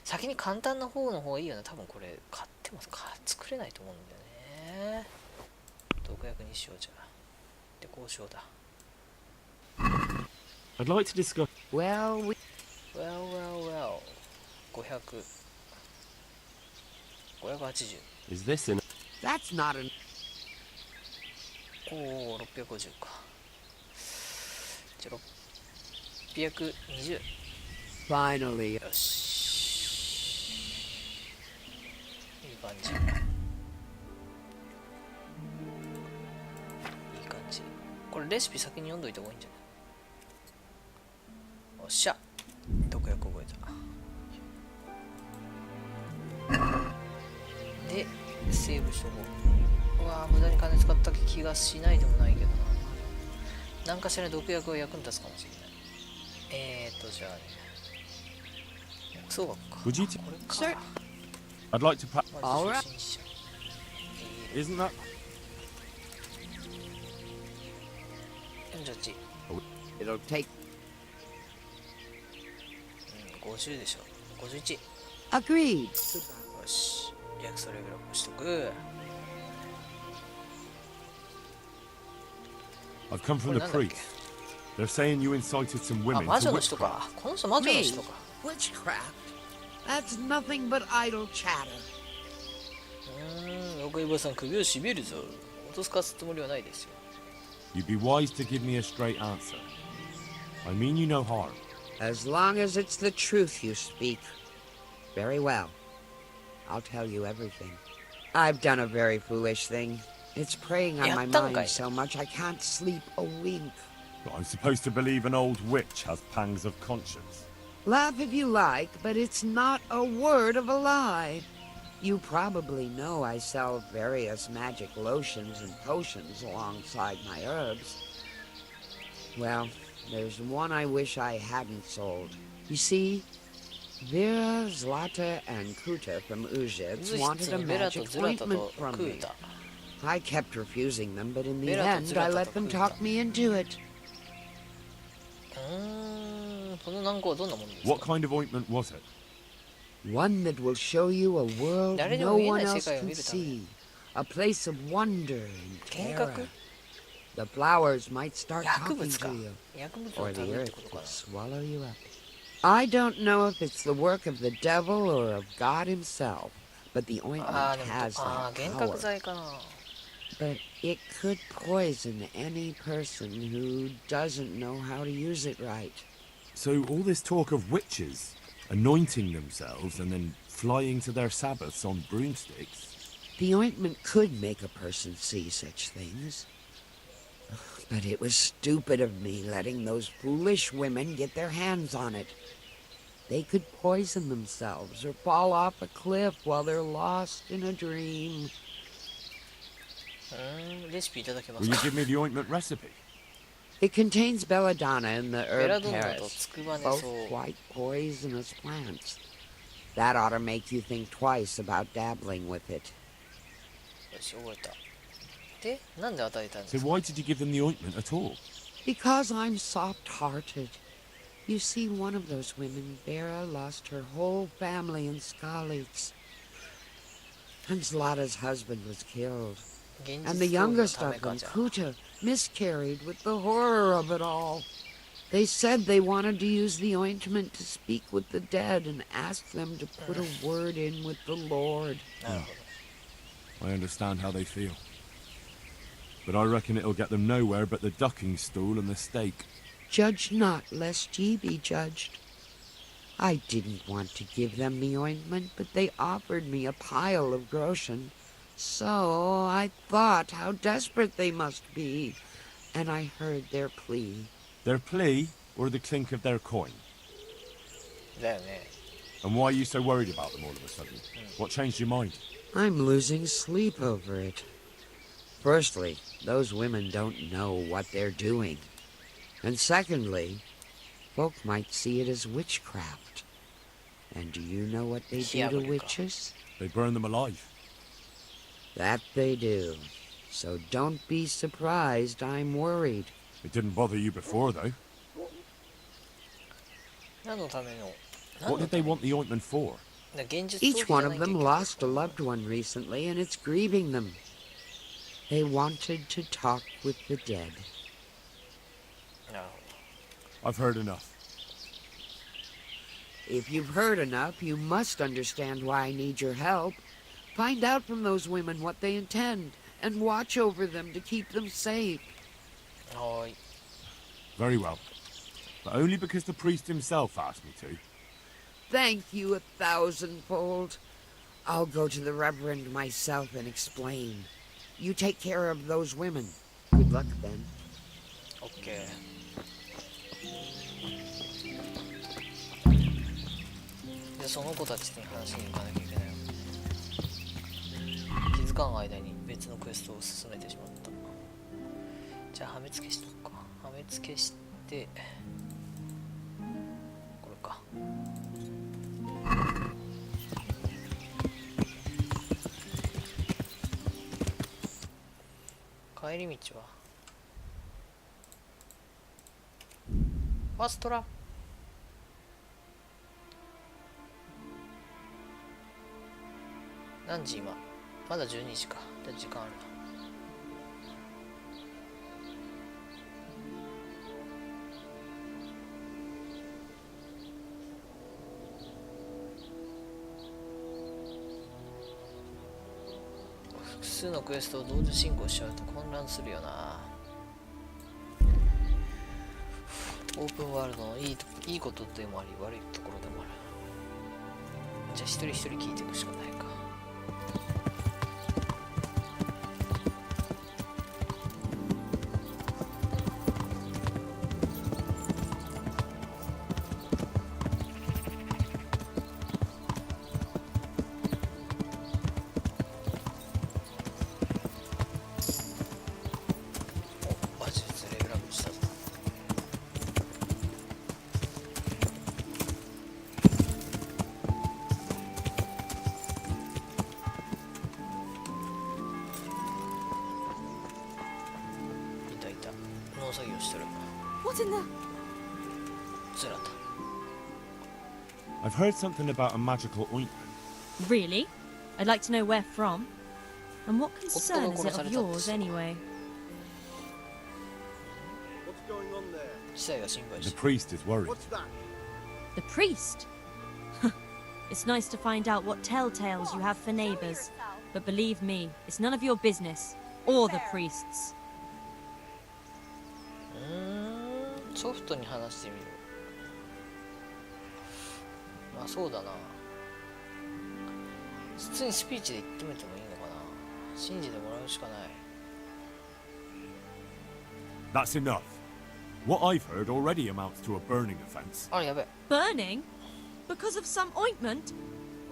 先に簡単な方の方がいいよな。多分これ買ってますか作れないと思うんだよね。毒薬にしようじゃ。で、交渉だ。I'd like to discuss. Well, 500。580。Is this in? That's not an. おお、650か。じゃあ、620。Finally. よし。いい感じ。いい感じ。これレシピ先に読んどいた方がいいんじゃない？おっしゃ。毒薬覚えた。で、セーブしとこう。うわぁ、無駄に金使った気がしないでもないけどな。何かしらの毒薬が役に立つかもしれない。じゃあね。そうか。これか。I'd like to. All right. Isn't that? 48。It'll take. 50でしょ。51。Agreed. よし。薬草レベルアップしとく。I've come from the priest. They're saying you incited some women to witchcraft. この人魔女の人か。Witchcraft? That's nothing but idle chatter. 若いおばさん首を絞めるぞ。落とすかすつもりはないですよ。You'd be wise to give me a straight answer. I mean you no harm. As long as it's the truth you speak. Very well. I'll tell you everything. I've done a very foolish thing. It's preying on my mind so much I can't sleep a wink. I'm supposed to believe an old witch has pangs of conscience. Laugh if you like, but it's not a word of a lie. You probably know I sell various magic lotions and potions alongside my herbs. Well, there's one I wish I hadn't sold. You see, Vera, Zlata, and Kuta from Uzhitz wanted a magic ointment from me. I kept refusing them, but in the end, I let them talk me into it. What kind of ointment was it? One that will show you a world no one else can see. A place of wonder and terror. The flowers might start talking to you, or the earth will swallow you up. I don't know if it's the work of the devil or of God himself, but the ointment has that power. But it could poison any person who doesn't know how to use it right. So all this talk of witches anointing themselves and then flying to their sabbaths on broomsticks. The ointment could make a person see such things. But it was stupid of me letting those foolish women get their hands on it. They could poison themselves or fall off a cliff while they're lost in a dream. Will you give me the ointment recipe? It contains belladonna and the herb Paris, both quite poisonous plants. That ought to make you think twice about dabbling with it. So why did you give them the ointment at all? Because I'm soft-hearted. You see, one of those women, Vera, lost her whole family in Skalitz. And Zlata's husband was killed. And the youngest of them, Kuta, miscarried with the horror of it all. They said they wanted to use the ointment to speak with the dead and ask them to put a word in with the Lord. I understand how they feel. But I reckon it'll get them nowhere but the ducking stool and the stake. Judge not, lest ye be judged. I didn't want to give them the ointment, but they offered me a pile of groschen. So I thought how desperate they must be, and I heard their plea. Their plea, or the clink of their coin? And why are you so worried about them all of a sudden? What changed your mind? I'm losing sleep over it. Firstly, those women don't know what they're doing. And secondly, folk might see it as witchcraft. And do you know what they do to witches? They burn them alive. That they do. So don't be surprised I'm worried. It didn't bother you before, though. 何のための What did they want the ointment for? Each one of them lost a loved one recently, and it's grieving them. They wanted to talk with the dead. I've heard enough. If you've heard enough, you must understand why I need your help. Find out from those women what they intend, and watch over them to keep them safe. Very well. But only because the priest himself asked me to. Thank you 1,000-fold. I'll go to the Reverend myself and explain. You take care of those women. Good luck, then. Okay. でその子たちに話しに行かなきゃいけないよ。気づかん間に別のクエストを進めてしまった。じゃあはめ付けしとくか。はめ付けしてこれか。帰り道はファーストラ。何時今？まだ12時か。じゃあ時間あるな。複数のクエストを同時進行しちゃうと混乱するよな。オープンワールドのいいことでもあり悪いところでもある。じゃあ一人一人聞いていくしかないか。What in the... I've heard something about a magical ointment. Really? I'd like to know where from. And what concern is it of yours, anyway? What's going on there? The priest is worried. What's that? The priest? It's nice to find out what telltales you have for neighbors. But believe me, it's none of your business. Or the priest's. ソフトに話してみる。まあそうだな。普通にスピーチで言ってみてもいいのかな。信じてもらうしかない。That's enough. What I've heard already amounts to a burning offense. あれやべ。Burning? Because of some ointment?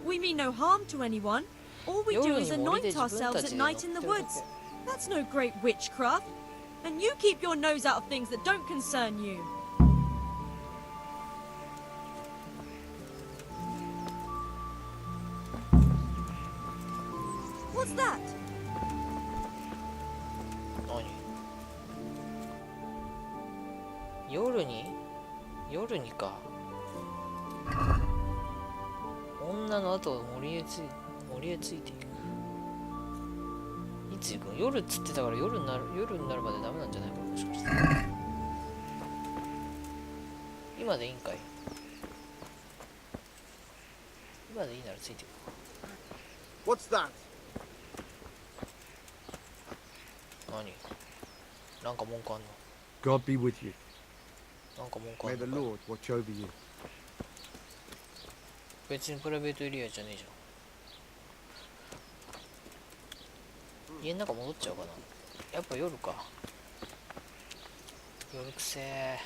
We mean no harm to anyone. All we do is anoint ourselves at night in the woods. That's no great witchcraft. And you keep your nose out of things that don't concern you. What's that? 何？夜にか。女の後を森へついていく。いつ行くの？夜っつってたから夜になるまでダメなんじゃないか、もしかして。今でいいんかい？今でいいならついていく。What's that? 何？なんか文句あんの？ God be with you. なんか文句あ May ん the のかい？ Lord watch over you. 別にプライベートエリアじゃねえじゃん。家の中戻っちゃうかな。やっぱ夜か。夜くせえ。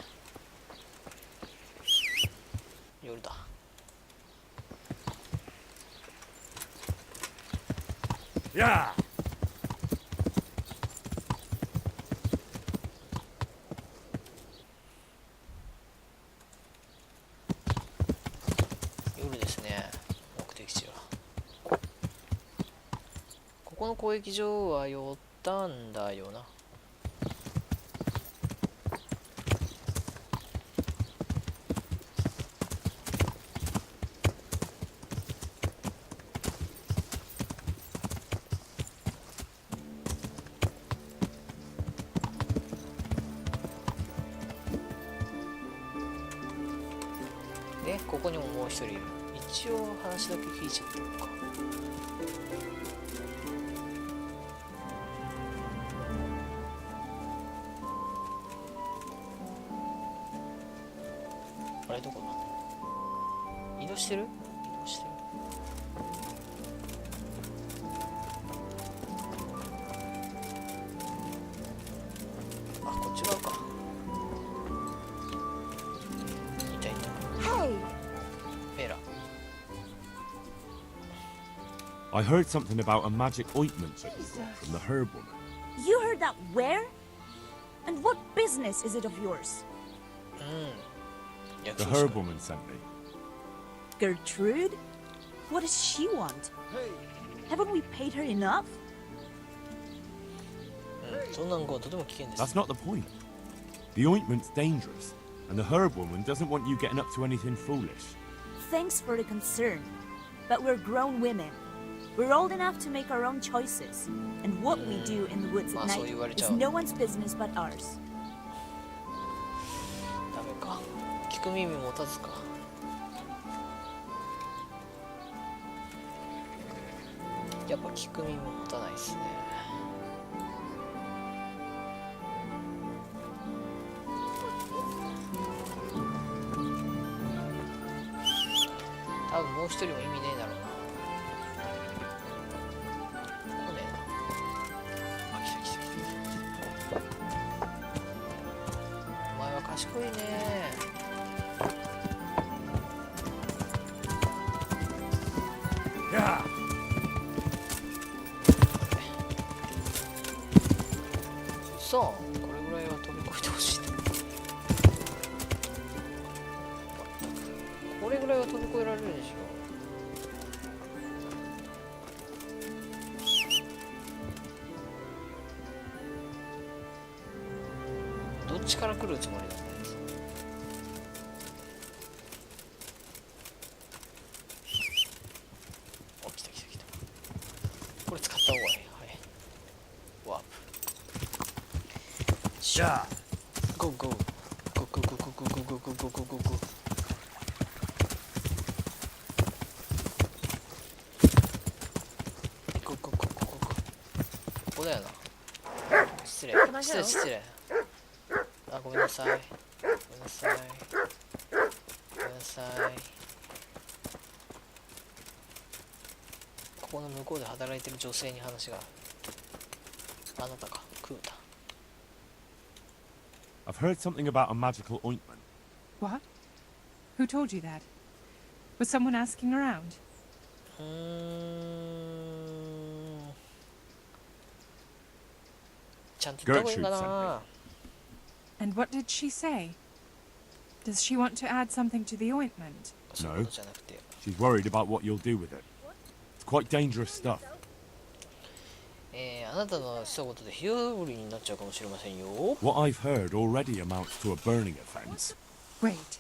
夜だ。やあ。夜ですね。目的地は。ここの交易場は寄ったんだよな。一人いる。一応話だけ聞いちゃってるのか。あれどこだ？移動してる？移動してる。あ、こっち側か。いたいた。ペラ。I heard something about a magic ointment from the herb woman. You heard that where? And what business is it of yours? The herb woman sent me. Gertrude? What does she want? Haven't we paid her enough? That's not the point. The ointment's dangerous, and the herb woman doesn't want you getting up to anything foolish. Thanks for the concern, but we're grown women. We're old enough to make our own choices, and what we do in the woods at night is no one's business but ours. ダメか。聞く耳持たずか。やっぱ聞く耳持たないですね。多分もう一人も意味ねえだろうな。来ねえな。あ、来た来た来た。お前は賢いね。やあ。さあ、これぐらいは飛び越えてほしい。これぐらいは飛び越えられるでしょ。どっちから来るつもりなんだよ。お、来た来た来た。これ使った方がいい。はい。ワープ。じゃあ。ゴーゴー。ゴーゴーゴーゴーゴーゴーゴーゴーゴーゴーゴー。ここだよな。失礼。失礼失礼。あ、ごめんなさい。ごめんなさい。ごめんなさい。ここの向こうで働いてる女性に話がある。あなたか、クータ。I've heard something about a magical ointment. What? Who told you that? Was someone asking around? ちゃんと言った方がいいかな。And what did she say? Does she want to add something to the ointment? No. She's worried about what you'll do with it. It's quite dangerous stuff. あなたのしたことで火あぶりになっちゃうかもしれませんよ。What I've heard already amounts to a burning offense. Wait.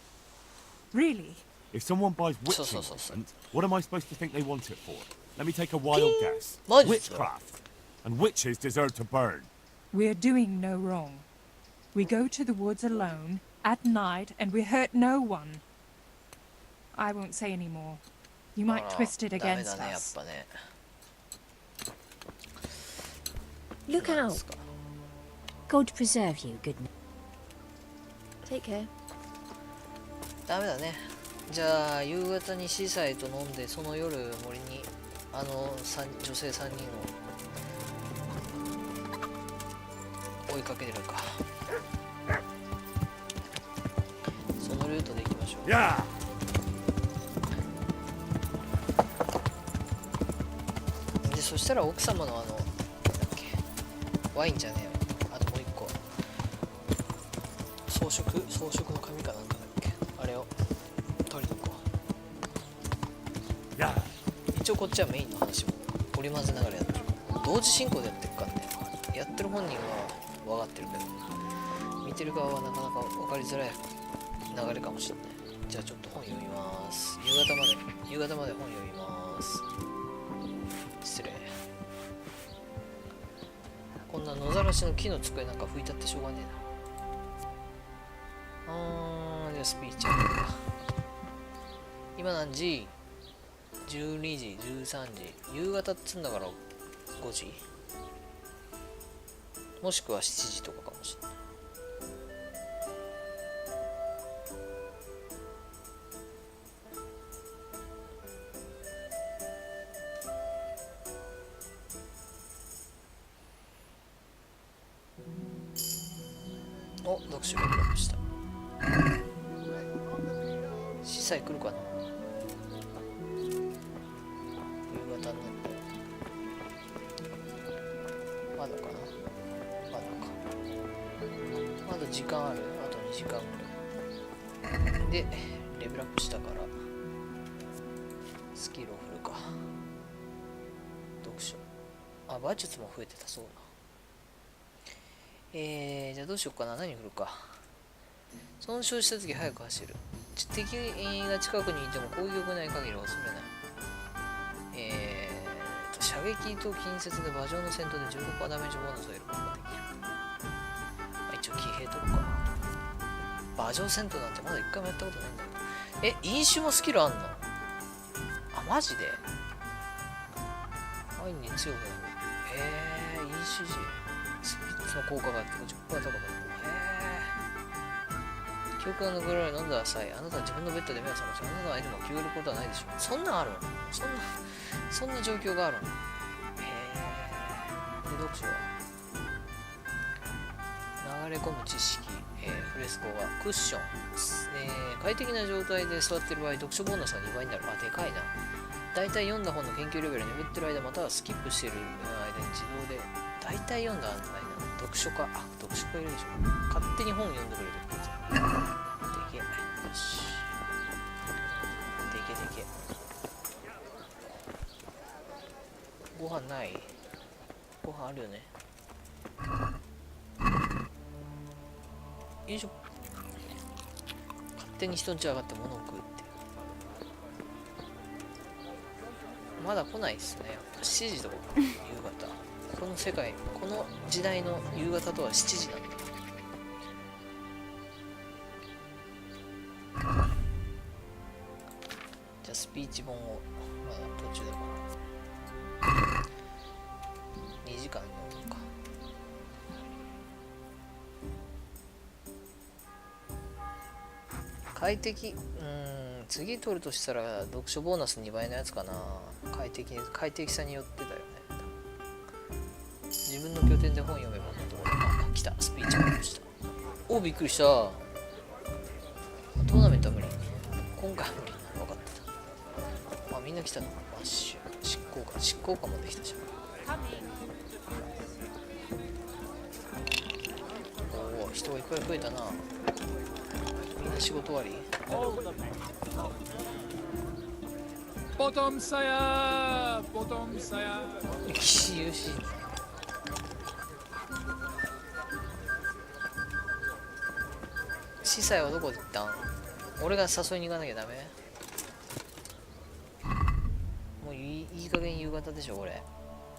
Really? If someone buys witching ointment, what am I supposed to think they want it for? Let me take a wild guess. Witchcraft. And witches deserve to burn. We're doing no wrong. We go to the woods alone, at night, and we hurt no one. I won't say any more. You might twist it against us. Look out. God preserve you, good man. Take care. ダメだね。じゃあ夕方にシーサイド飲んで、その夜森に女性3人を追いかけるか。そのルートで行きましょう。やあ。でそしたら奥様のなんだっけ、ワインじゃねえよ。あともう一個。装飾の紙かなんかだっけ。あれを取りに行こう。や一応こっちはメインの話も織り交ぜながらやってる。同時進行でやってるからね。やってる本人は分かってるけど、見てる側はなかなか分かりづらい流れかもしれない。じゃあちょっと本読みます。夕方まで本読みます。失礼。こんな野ざらしの木の机なんか拭いたってしょうがねえな。じゃあスピーチャーか。今何時 ?12 時、13時。夕方っつんだから5時もしくは7時とかかもしれない。お、読書がクラップした。司祭来るかな。夕方になってまだかな。まだか。まだ時間ある。あと2時間ぐらいでレベルアップしたからスキルを振るか。読書、あ、馬術も増えてた。そうだ。じゃあどうしようかな。何振るか。損傷した時早く走る。敵が近くにいても攻撃をない限りは恐れない。射撃と近接で馬上の戦闘で 15% ダメージボーナスを得ることができる。一応騎兵とるか。馬上戦闘なんてまだ1回もやったことないんだけど。飲酒もスキルあんの？あ、マジで？ワインに強くなる。飲酒時スピッツの効果があって 50% 高くなる。記憶が残られ飲んだ際、あなたは自分のベッドで目を覚まし、あなたの相手も消えることはないでしょう。そんなんあるの？そんな状況があるの？で、読書は流れ込む知識、フレスコがクッション、快適な状態で座っている場合、読書ボーナスが2倍になる。あ、でかいな。だいたい読んだ本の研究レベルに眠ってる間、またはスキップしている間に自動で、だいたい読んだ間に読書家、読書家いるでしょ。勝手に本読んでくれるってやつ。でけえ。よし。でけ。ご飯ない？ご飯あるよね。よいしょ。勝手に人ん家上がって物を食うって。まだ来ないっすね。やっぱ7時とか夕方。この世界、この時代の夕方とは7時なんだ。じゃあスピーチ本をまだ途中だから2時間読むか。快適、次取るとしたら読書ボーナス2倍のやつかな。快適さによってだよね。自分の拠点で本読めばもっと。あ、来た。スピーチ本した。お、びっくりした。トーナメントは無理。今回は無理。分かってた。あ、みんな来たの。マッシュ。執行官もできたじゃん。おお、人がいっぱい増えたな。みんな仕事終わり。ボトムサヤー、ボトムサヤー。岸優しい。司祭はどこで行ったん？俺が誘いに行かなきゃダメ？もういい加減夕方でしょ、これ。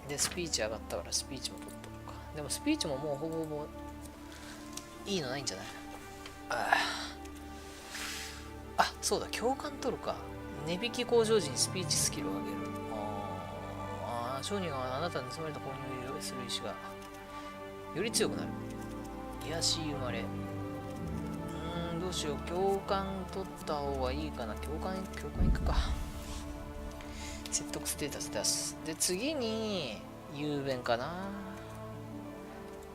で、スピーチ上がったからスピーチも取っとくか。でもスピーチももうほぼほぼいいのないんじゃない？あ、そうだ、共感取るか。値引き向上時にスピーチスキルを上げる。商人があなたに盗まれた購入をする意志がより強くなる。癒し生まれ。どうしよう。共感取った方がいいかな。共感いくか。説得ステータス出す。で、次に雄弁かな。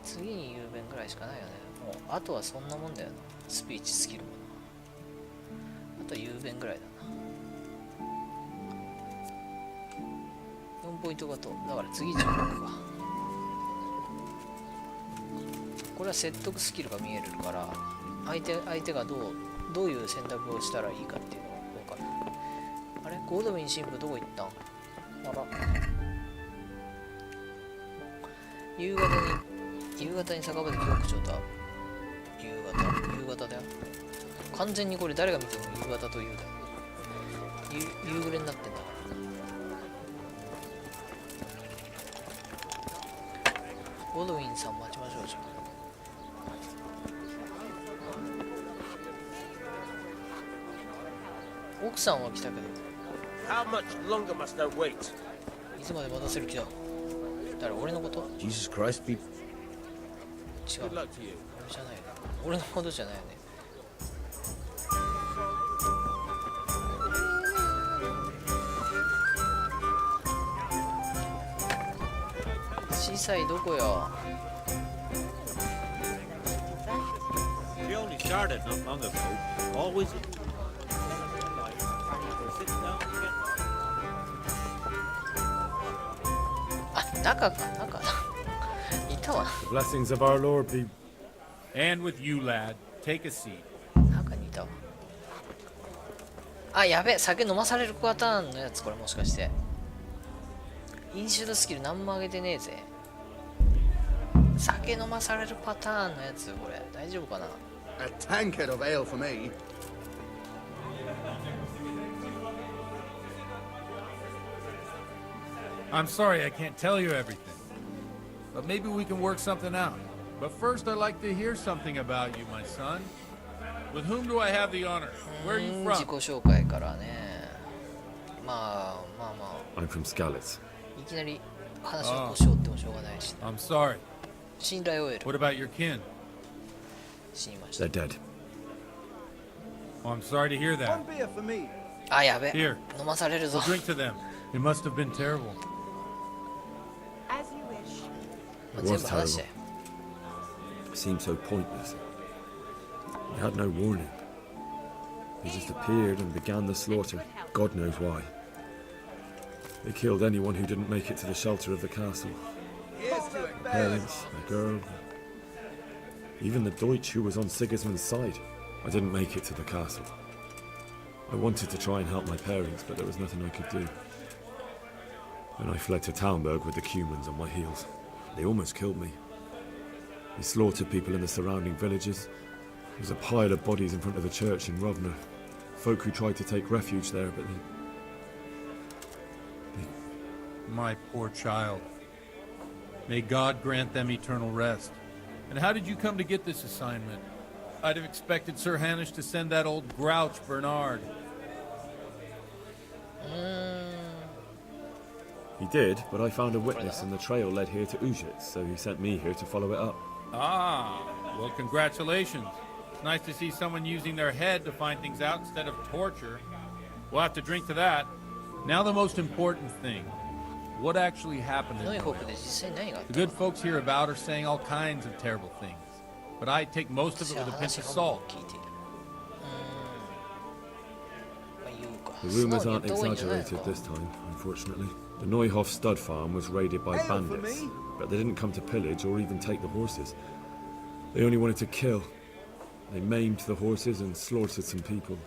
次に雄弁くらいしかないよね。もうあとはそんなもんだよな。スピーチスキルもな。あとは雄弁ぐらいだな。4ポイントがと。だから次16か。これは説得スキルが見えるから、相手がどういう選択をしたらいいかっていうのが分かる。あれ、ゴードウィン神父どこ行ったん？あら。夕方に酒場で記憶帳と夕方だよ。完全にこれ誰が見ても夕方というだ。夕暮れになってんだから。ゴードウィンさん待ちましょう。じゃあ起奥さんは来たけど How much longer must I wait? いつまで待たせる気だ誰俺のこと Jesus Christ, be... 違う Good luck to you. 俺じゃないよ俺のことじゃないよね小さいどこや She only started not long ago. Always. あ、中か、中だ。いたわ。 The blessings of our Lord be... And with you, lad. Take a seat. 中にいたわ。あ、やべえ、酒飲まされるパターンのやつ、これもしかして。飲酒のスキル何も上げてねえぜ。酒飲まされるパターンのやつ、これ。大丈夫かな A tankard of ale for me. I'm sorry I can't tell you everything. But maybe we can work something out. But first I'd like to hear something about you, my son. With whom do I have the honor? Where are you 自 from? 己紹介からね。まあ。 I'm from Skalitz. いきなり話をこしょうってもしょうがないし。 I'm sorry. 信頼を得る。 What about your kin? 死にました。 They're dead. Oh, I'm sorry to hear that. beer for me. あ、やべえ。 Here. 飲まされるぞ。 We'll drink to them. It must have been terrible. As you wish. It was terrible. It seemed so pointless. They had no warning. They just appeared and began the slaughter. God knows why. They killed anyone who didn't make it to the shelter of the castle. My parents, my girl, even the Deutsch who was on Sigismund's side. I didn't make it to the castle. I wanted to try and help my parents, but there was nothing I could do. Then I fled to Talmberg with the Cumans on my heels. They almost killed me. They slaughtered people in the surrounding villages. There was a pile of bodies in front of the church in Rovna. Folk who tried to take refuge there, but they... My poor child. May God grant them eternal rest. And how did you come to get this assignment? I'd have expected Sir Hanish to send that old grouch Bernard. He did, but I found a witness and the trail led here to Ujit, so he sent me here to follow it up. Ah, well, congratulations. It's nice to see someone using their head to find things out instead of torture. We'll have to drink to that. Now the most important thing. What actually happened in the world? The good folks hereabout are saying all kinds of terrible things, but I take most of it with a pinch of salt. The rumours aren't exaggerated this time, unfortunately. The Neuhoff stud farm was raided by bandits, but they didn't come to pillage or even take the horses. They only wanted to kill. They maimed the horses and slaughtered some people.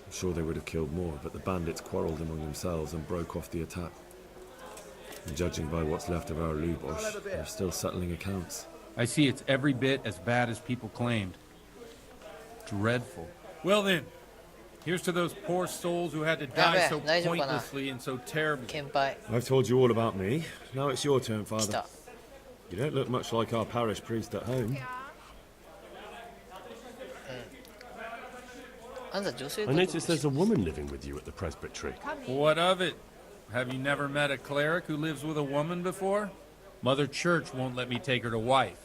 I'm sure they would have killed more, but the bandits quarrelled among themselves and broke off the attack. And judging by what's left of our Lubosh, they're still settling accounts. I see it's every bit as bad as people claimed. Dreadful. Well then, here's to those poor souls who had to die so pointlessly and so terribly. I've told you all about me. Now it's your turn, Father. You don't look much like our parish priest at home. I noticed there's a woman living with you at the presbytery. What of it? Have you never met a cleric who lives with a woman before? Mother Church won't let me take her to wife.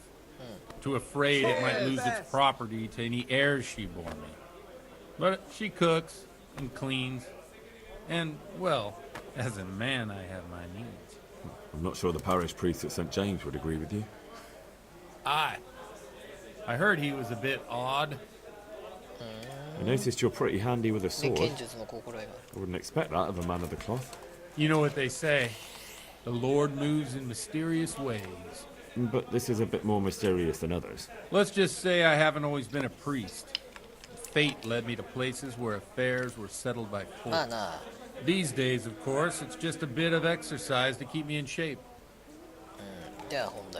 Too afraid it might lose its property to any heirs she bore me. But she cooks and cleans. And, well, as a man, I have my needs. I'm not sure the parish priest at St. James would agree with you. I heard he was a bit odd. I noticed you're pretty handy with a sword. I wouldn't expect that of a man of the cloth. You know what they say. The Lord moves in mysterious ways. But this is a bit more mysterious than others. Let's just say I haven't always been a priest. Fate led me to places where affairs were settled by court. These days, of course, it's just a bit of exercise to keep me in shape.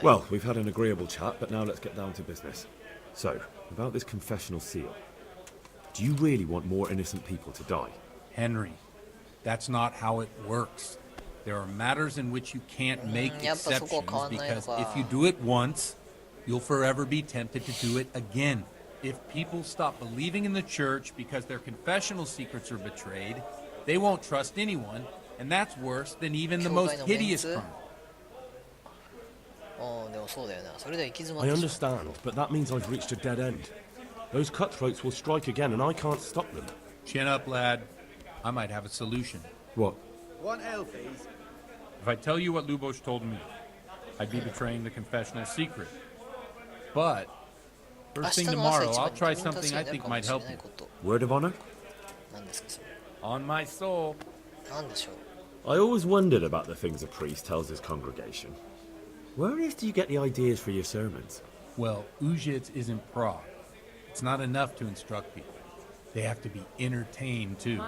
Well, we've had an agreeable chat, but now let's get down to business. So, about this confessional seal. Do you really want more innocent people to die? Henry, that's not how it works. There are matters in which you can't make exceptions because if you do it once, you'll forever be tempted to do it again. If people stop believing in the church because their confessional secrets are betrayed, they won't trust anyone, and that's worse than even the most hideous crime. I understand, but that means I've reached a dead end. Those cutthroats will strike again, and I can't stop them. Chin up, lad. I might have a solution. What? One ale, please. If I tell you what Lubos told me, I'd be betraying the confessional secret. But first thing tomorrow, I'll try something I think might help you. Word of honor? On my soul. I always wondered about the things a priest tells his congregation. Where on earth do you get the ideas for your sermons? Well, Ujits is in Prague. It's not enough to instruct people. They have to be entertained, too.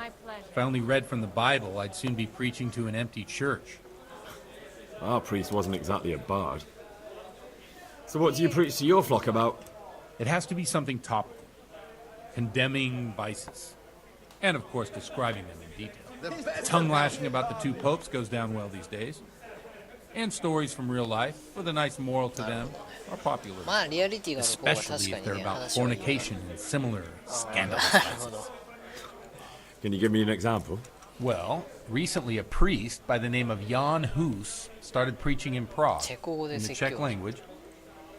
If I only read from the Bible, I'd soon be preaching to an empty church. Our priest wasn't exactly a bard. So what do you preach to your flock about? It has to be something topical. Condemning vices. And, of course, describing them in detail. Tongue-lashing about the two popes goes down well these days. And stories from real life, with a nice moral to them, are popular. Especially if they're about fornication and similar scandalous vices. Can you give me an example? Well, recently a priest by the name of Jan Hus started preaching in Prague, in the Czech language,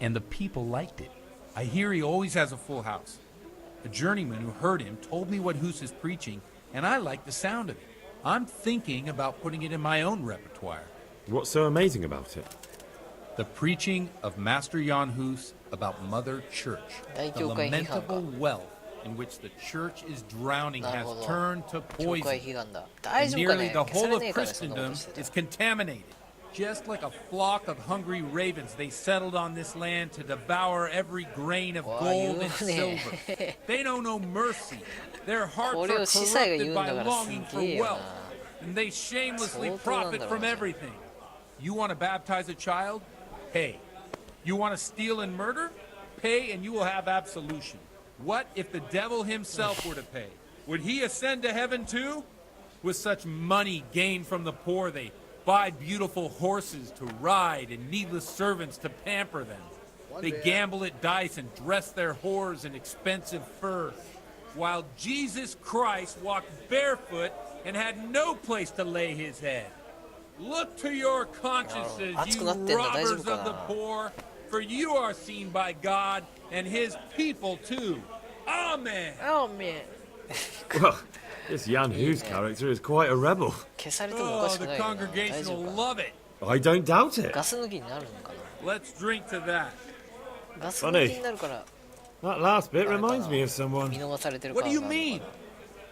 and the people liked it. I hear he always has a full house. A journeyman who heard him told me what Hus is preaching, and I like the sound of it. I'm thinking about putting it in my own repertoire. What's so amazing about it? The preaching of Master Jan Hus about Mother Church. The lamentable wealth in which the church is drowning has turned to poison. And nearly the whole of Christendom is contaminated. Just like a flock of hungry ravens, they settled on this land to devour every grain of gold and silver. They know no mercy. Their hearts are corrupted by longing for wealth, and they shamelessly profit from everything. You want to baptize a child? Pay. You want to steal and murder? Pay and you will have absolution. What if the devil himself were to pay? Would he ascend to heaven too? With such money gained from the poor, they buy beautiful horses to ride and needless servants to pamper them. They gamble at dice and dress their whores in expensive fur, while Jesus Christ walked barefoot and had no place to lay his head. Look to your consciences, you robbers of the poor, for you are seen by God and his people too. Amen. Amen. Well, this Jan Hus character is quite a rebel. Oh, the congregation will love it. I don't doubt it. Let's drink to that. Funny. That last bit reminds me of someone. What do you mean?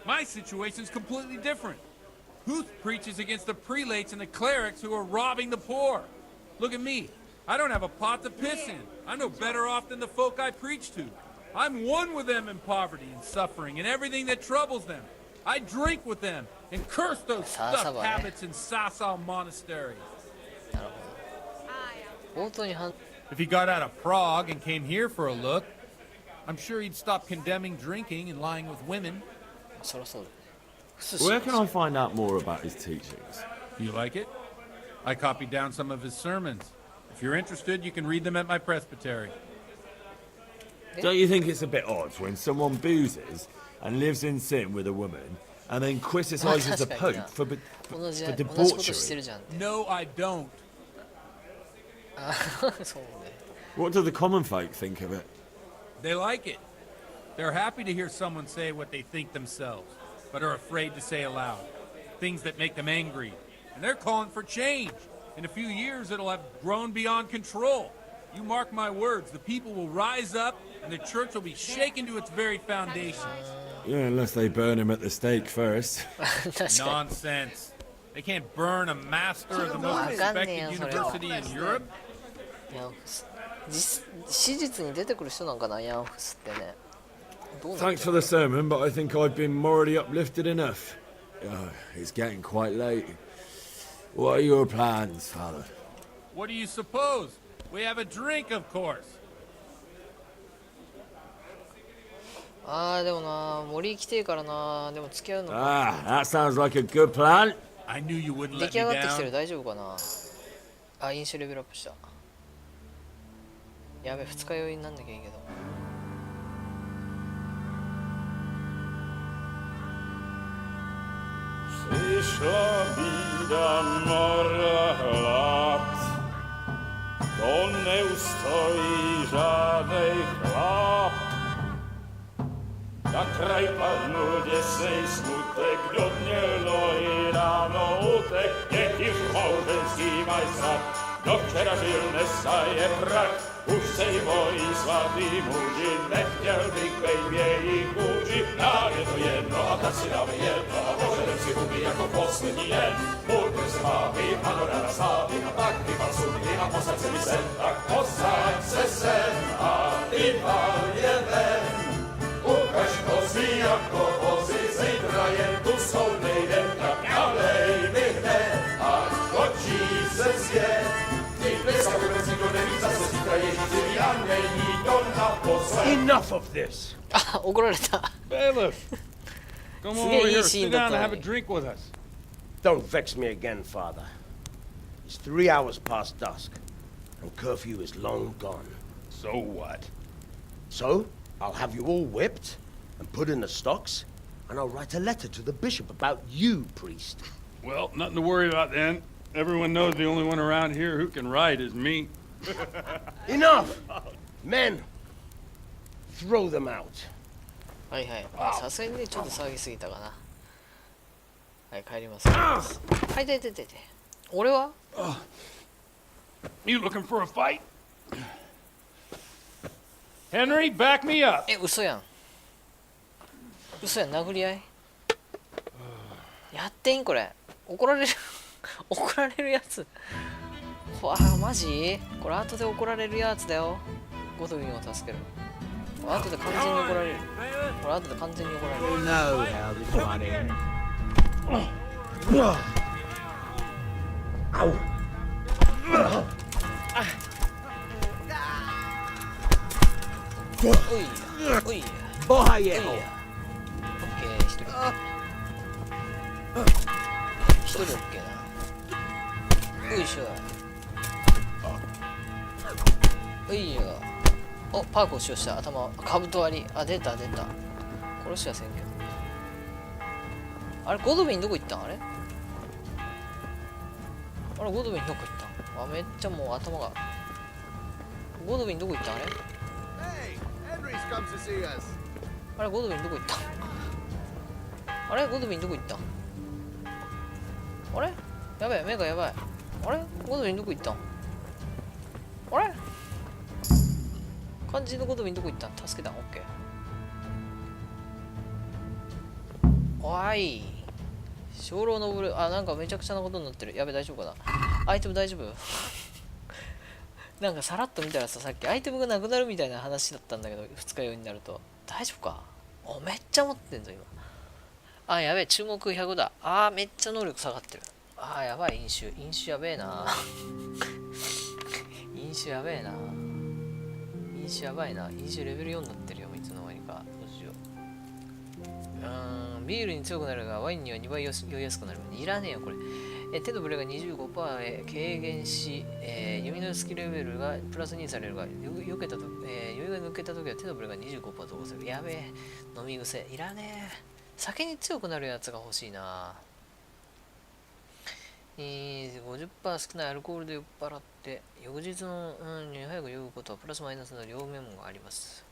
My situation's completely different. Huth preaches against the prelates and the clerics who are robbing the poor. Look at me. I don't have a pot to piss in. I'm no better off than the folk I preach to. I'm one with them in poverty and suffering and everything that troubles them. I drink with them and curse those stuffed habits in Sasau monasteries. If he got out of Prague and came here for a look, I'm sure he'd stop condemning drinking and lying with women. Where can I find out more about his teachings? You like it? I copied down some of his sermons. If you're interested, you can read them at my presbytery. Don't you think it's a bit odd when someone boozes and lives in sin with a woman and then criticizes the Pope for debauchery? No, I don't. What do the common folk think of it? They like it. They're happy to hear someone say what they think themselves, but are afraid to say aloud. Things that make them angry. And they're calling for change. In a few years, it'll have grown beyond control. You mark my words, the people will rise up and the church will be shaken to its very foundations. Yeah, unless they burn him at the stake first. Nonsense. They can't burn a master of the most respected university in Europe. Thanks for the sermon, but I think I've been morally uplifted enough. It's getting quite late. What are your plans, Father? What do you suppose? We have a drink, of course. That sounds like a good plan. I knew you wouldn't let me down. 大丈夫かなあ、飲酒レベルアップした。やべ、二日酔いになんなきゃいいけど。wyszła bida mora lat. To nie ustoi żadnej chlap. Na kraj panu dziesnej smutek dodnielo i rano utek. Niech już małżeński majstrat do wczorajszym staje brak. Už sejmoj svatý muži, nechtěl bych bejbě i kůži. Nám je to jedno a tak si dáme jedno a požadem si huby jako poslední jen. Burger se máví, panorama slávy a tak vypal sudy a posaď se mi sem. Tak posaď se sem a vypal je ven. Ukaž kozy jako vozy, zítra jen tu jsou nejdem. Tak nalej mi hned a skočí se svět. Enough of this! あ、怒られた。 Bailiff! Come す over げえい here, いシー sit ンだっ down and た have の a に。 drink with us. Don't vex me again, father. It's 3 hours past dusk, and curfew is long gone. So what? So, I'll have you all whipped, and put in the stocks, and I'll write a letter to the bishop about you, priest. Well, nothing to worry about then. Everyone knows the only one around here who can ride is me. Enough! Men, throw them out. はいはい。さすがにね、ちょっと騒ぎすぎたかな。はい、帰ります。はい、で。俺は You looking for a fight? Henry, back me up. え、嘘やん。殴り合いやっていいんこれ。怒られる怒られるやつ。わあ、マジこれ後で怒られるやつだよ。ゴトビンを助ける。後で完全に怒られる。これ後で完全に怒られる。 You know how this one ends. Ow! おい。ボハイエホ。オッケー、一人。一人オッケーな。よいしょ。おいよ。お、パークを使用した。頭、カブト割り。あ、出た。殺しはせんけど。あれ、ゴドビンどこ行ったんあれゴドビンどこ行ったんあ、めっちゃもう頭が。ゴドビンどこ行ったんあれあれ、ゴドビンどこ行ったんあれ、ゴドビンどこ行ったんあれやばい、目がやばい。あれゴドビンどこ行ったんあれ肝心のゴドビンどこ行ったん助けたんオッケー。おい。鐘楼登る。あ、なんかめちゃくちゃなことになってる。やべ、大丈夫かなアイテム大丈夫なんかさらっと見たらさ、さっきアイテムがなくなるみたいな話だったんだけど、二日酔いになると。大丈夫かお、めっちゃ持ってんぞ、今。あ、やべえ、注目100だ。あー、めっちゃ能力下がってる。あー、やばい、飲酒やべえな飲酒やばいな。飲酒レベル4になってるよ、いつの間にか。どうしよう。ビールに強くなるが、ワインには2倍酔いやすくなる。いらねえよ、これ。手のブレが 25% へ軽減し、弓のスキルレベルがプラス2されるが、余裕が抜けたときは手のブレが 25% 増加する。やべえ、飲み癖。いらねえ。酒に強くなるやつが欲しいな。50% 少ないアルコールで酔っ払って、翌日のに早く酔うことはプラスマイナスの両面もあります。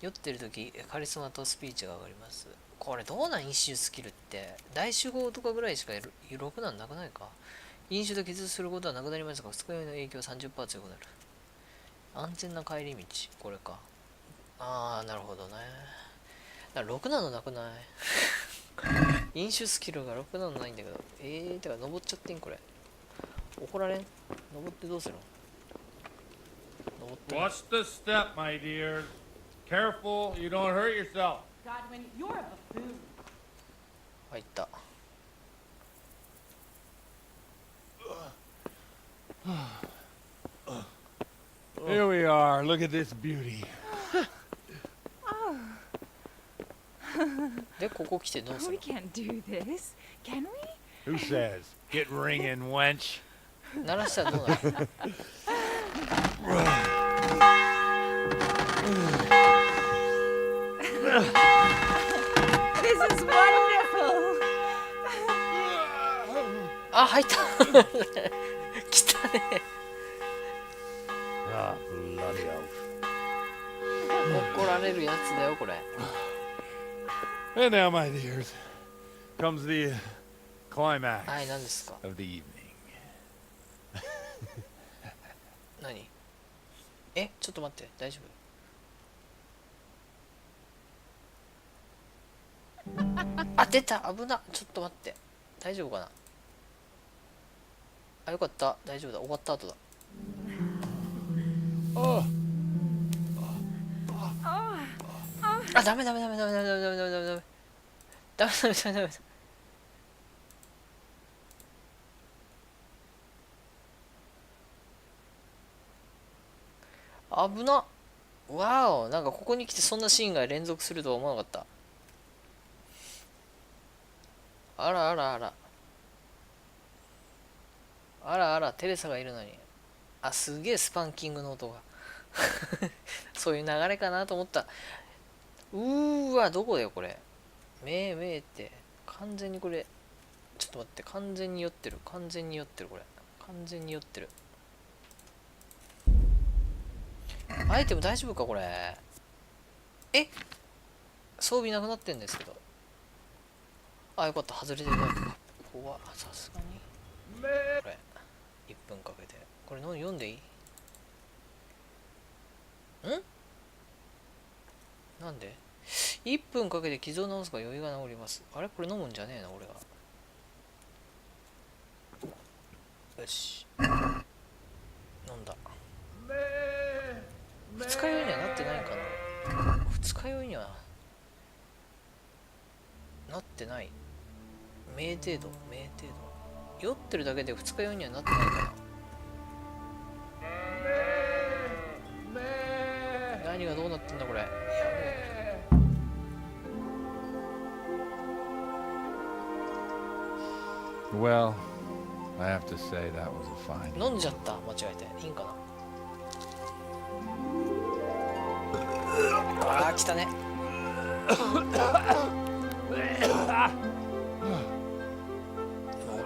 酔ってるとき、カリスマとスピーチが上がります。これどうなん飲酒スキルって。大酒豪とかぐらいしかろくなんなくないか。飲酒と気絶することはなくなりますが、二日酔いの影響は 30% 強くなる。安全な帰り道。これか。あー、なるほどね。ろくなのなくない飲酒スキルがろくなのないんだけど。てか登っちゃってんこれ。怒られん登ってどうするの登って。 Watch the step, my dear. Careful, you don't hurt yourself. Godwin, you're a buffoon. 入った。Here we are. Look at this beauty. で、ここ来てどうする We can't do this, can we? Who says? Get ringing, wench. 鳴らしたらどうなるThis is wonderful. あ、入った。来たね。Ah, bloody oath. 怒られるやつだよこれ。 And now, my dears, comes the climax はい、何ですか。 of the evening. 何？え、ちょっと待って、大丈夫？あ、出た、危な。ちょっと待って、大丈夫かな。あ、よかった、大丈夫だ、終わった後だ。あ、ダメダメダメダメダメダメダメダメダメダメダメダメダメダメ。危なっ。わお、なんかここに来てそんなシーンが連続するとは思わなかった。あらあらあらあらあら、テレサがいるのに。あ、すげえスパンキングの音が。そういう流れかなと思った。うーわ、どこだよこれ。めえめえって。完全にこれ。ちょっと待って、完全に酔ってる。完全に酔ってるこれ。完全に酔ってる。アイテム大丈夫かこれ。え、装備なくなってんですけど。あ、よかった、外れてる。怖っ、さすがに。これ1分かけてこれ読んでいい？なんで1分かけて傷を治すか余裕が治ります。あれこれ飲むんじゃねえな俺が。よし、飲んだ。二日酔いにはなってないかな。二日酔いにはなってない。酩程度、酩程度。酔ってるだけで二日酔いにはなってないかな。何がどうなってんだこれ。やべえ。Well, I have to say that was a fine. 飲んじゃった、間違えて。いいんかな。ああ、来たね。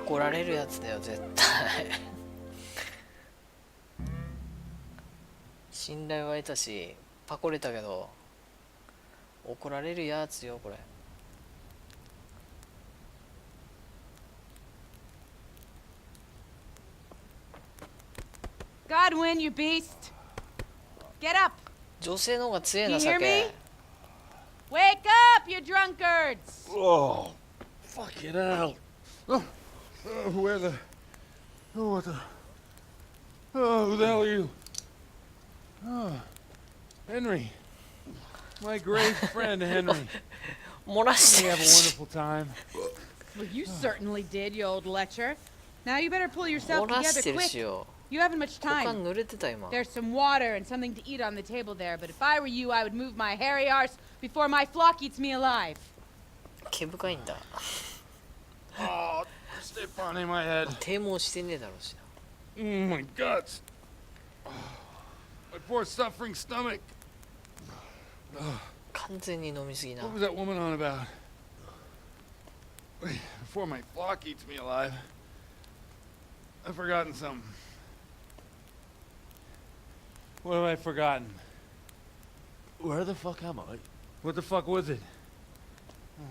怒られるやつだよ絶対。信頼は得たしパコれたけど怒られるやつよこれ。Godwin, you beast! Get up! 女性の方が強いな You hear 酒。 me? Wake up, you drunkards! Oh, fucking hell. Where the... Oh, what the... Oh, who the hell are you? Oh, Henry. My great friend, Henry. 漏らし We て have る a し。 wonderful time. Well, you certainly did, you old lecher. Now you better pull yourself 漏らし together てる quick. しよ。 You haven't much 股間 time. 濡れてた今。 There's some water and something to eat on the table there, but if I were you, I would move my hairy arse before my flock eats me alive. 毛深いんだ。 Oh, step on in my head. 抵抗してねえだろうしな。 My guts. Oh, my poor suffering stomach. 完全に飲みすぎな。 What was that woman on about? Wait, before my flock eats me alive. I've forgotten something. What have I forgotten? Where the fuck am I? What the fuck was it?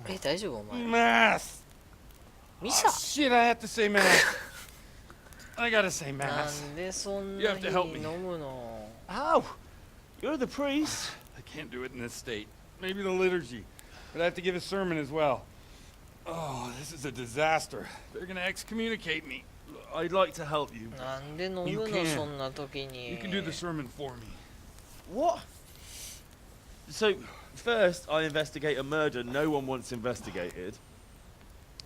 え、大丈夫お前。 Mass! ミサ Shit, I have to say mass. I gotta say な mass. んでそん You な have 日 to help に me. 飲むの？ How? You're the priest. I can't do it in this state. Maybe the liturgy. But I have to give a sermon as well. Oh, this is a disaster. They're gonna excommunicate me. I'd like to help you. なんで飲む You の can. そんな時に。 You can do the sermon for me. What? So, first I investigate a murder no one wants investigated.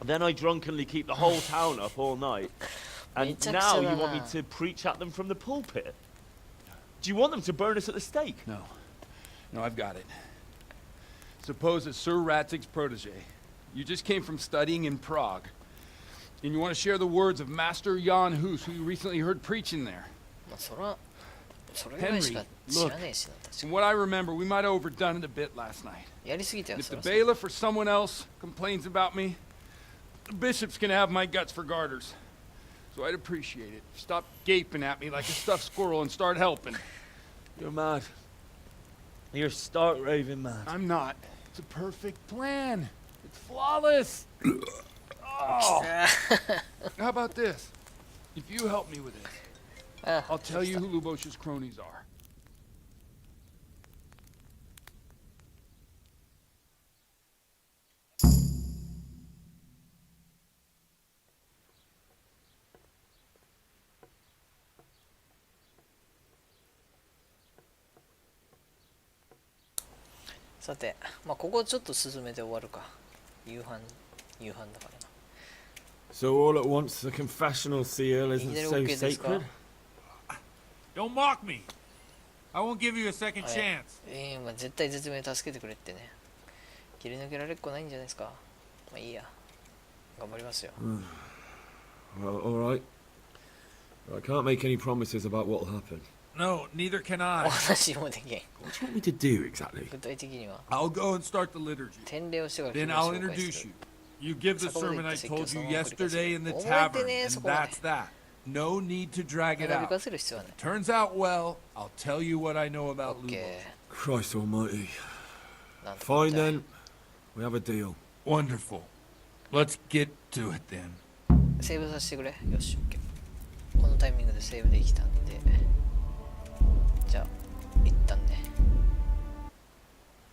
Then I drunkenly keep the whole town up all night. And now you want me to preach at them from the pulpit? Do you want them to burn us at the stake? No. No, I've got it. Suppose that Sir Ratzig's protege. You just came from studying in Prague. And you want to share the words of Master Jan Hus, who you recently heard preaching there. まあそらそれぐらいし Henry, か知 look. らねえしな。確か From what I remember, we might have overdone it a bit last night. やりすぎた And よ。 if そ the らそう bailiff or someone else complains about me, the bishop's gonna have my guts for garters. so I'd appreciate it. Stop gaping at me like a stuffed squirrel and start helping. You're mad. You're stark raving mad. I'm not. It's a perfect plan. It's flawless. Oh. How about this? If you help me with this, I'll tell you who Lubosh's cronies are. さて、まあここちょっと進めて終わるか。夕飯だからな。So all at once the confessional seal isn't so sacred? Don't mock me. I won't give you a second chance. まあ絶対絶命助けてくれってね。切り抜けられっこないんじゃないですか。まあいいや。頑張りますよ。Well, all right. I can't make any promises about what'll happen. No, neither can I. お話もできん。 What do you want me to do exactly? 具体的には。I'll go and start the liturgy. 典礼をしてから Then I'll introduce you. You give the sermon I told you yesterday in the tavern, and that's that. No need to drag it out. If it turns out well, I'll tell you what I know about Lubosh. Christ almighty. Fine then. We have a deal. Wonderful. Let's get to it then. セーブさせてくれ。よし、OK。このタイミングでセーブできたんで。じゃあ、一旦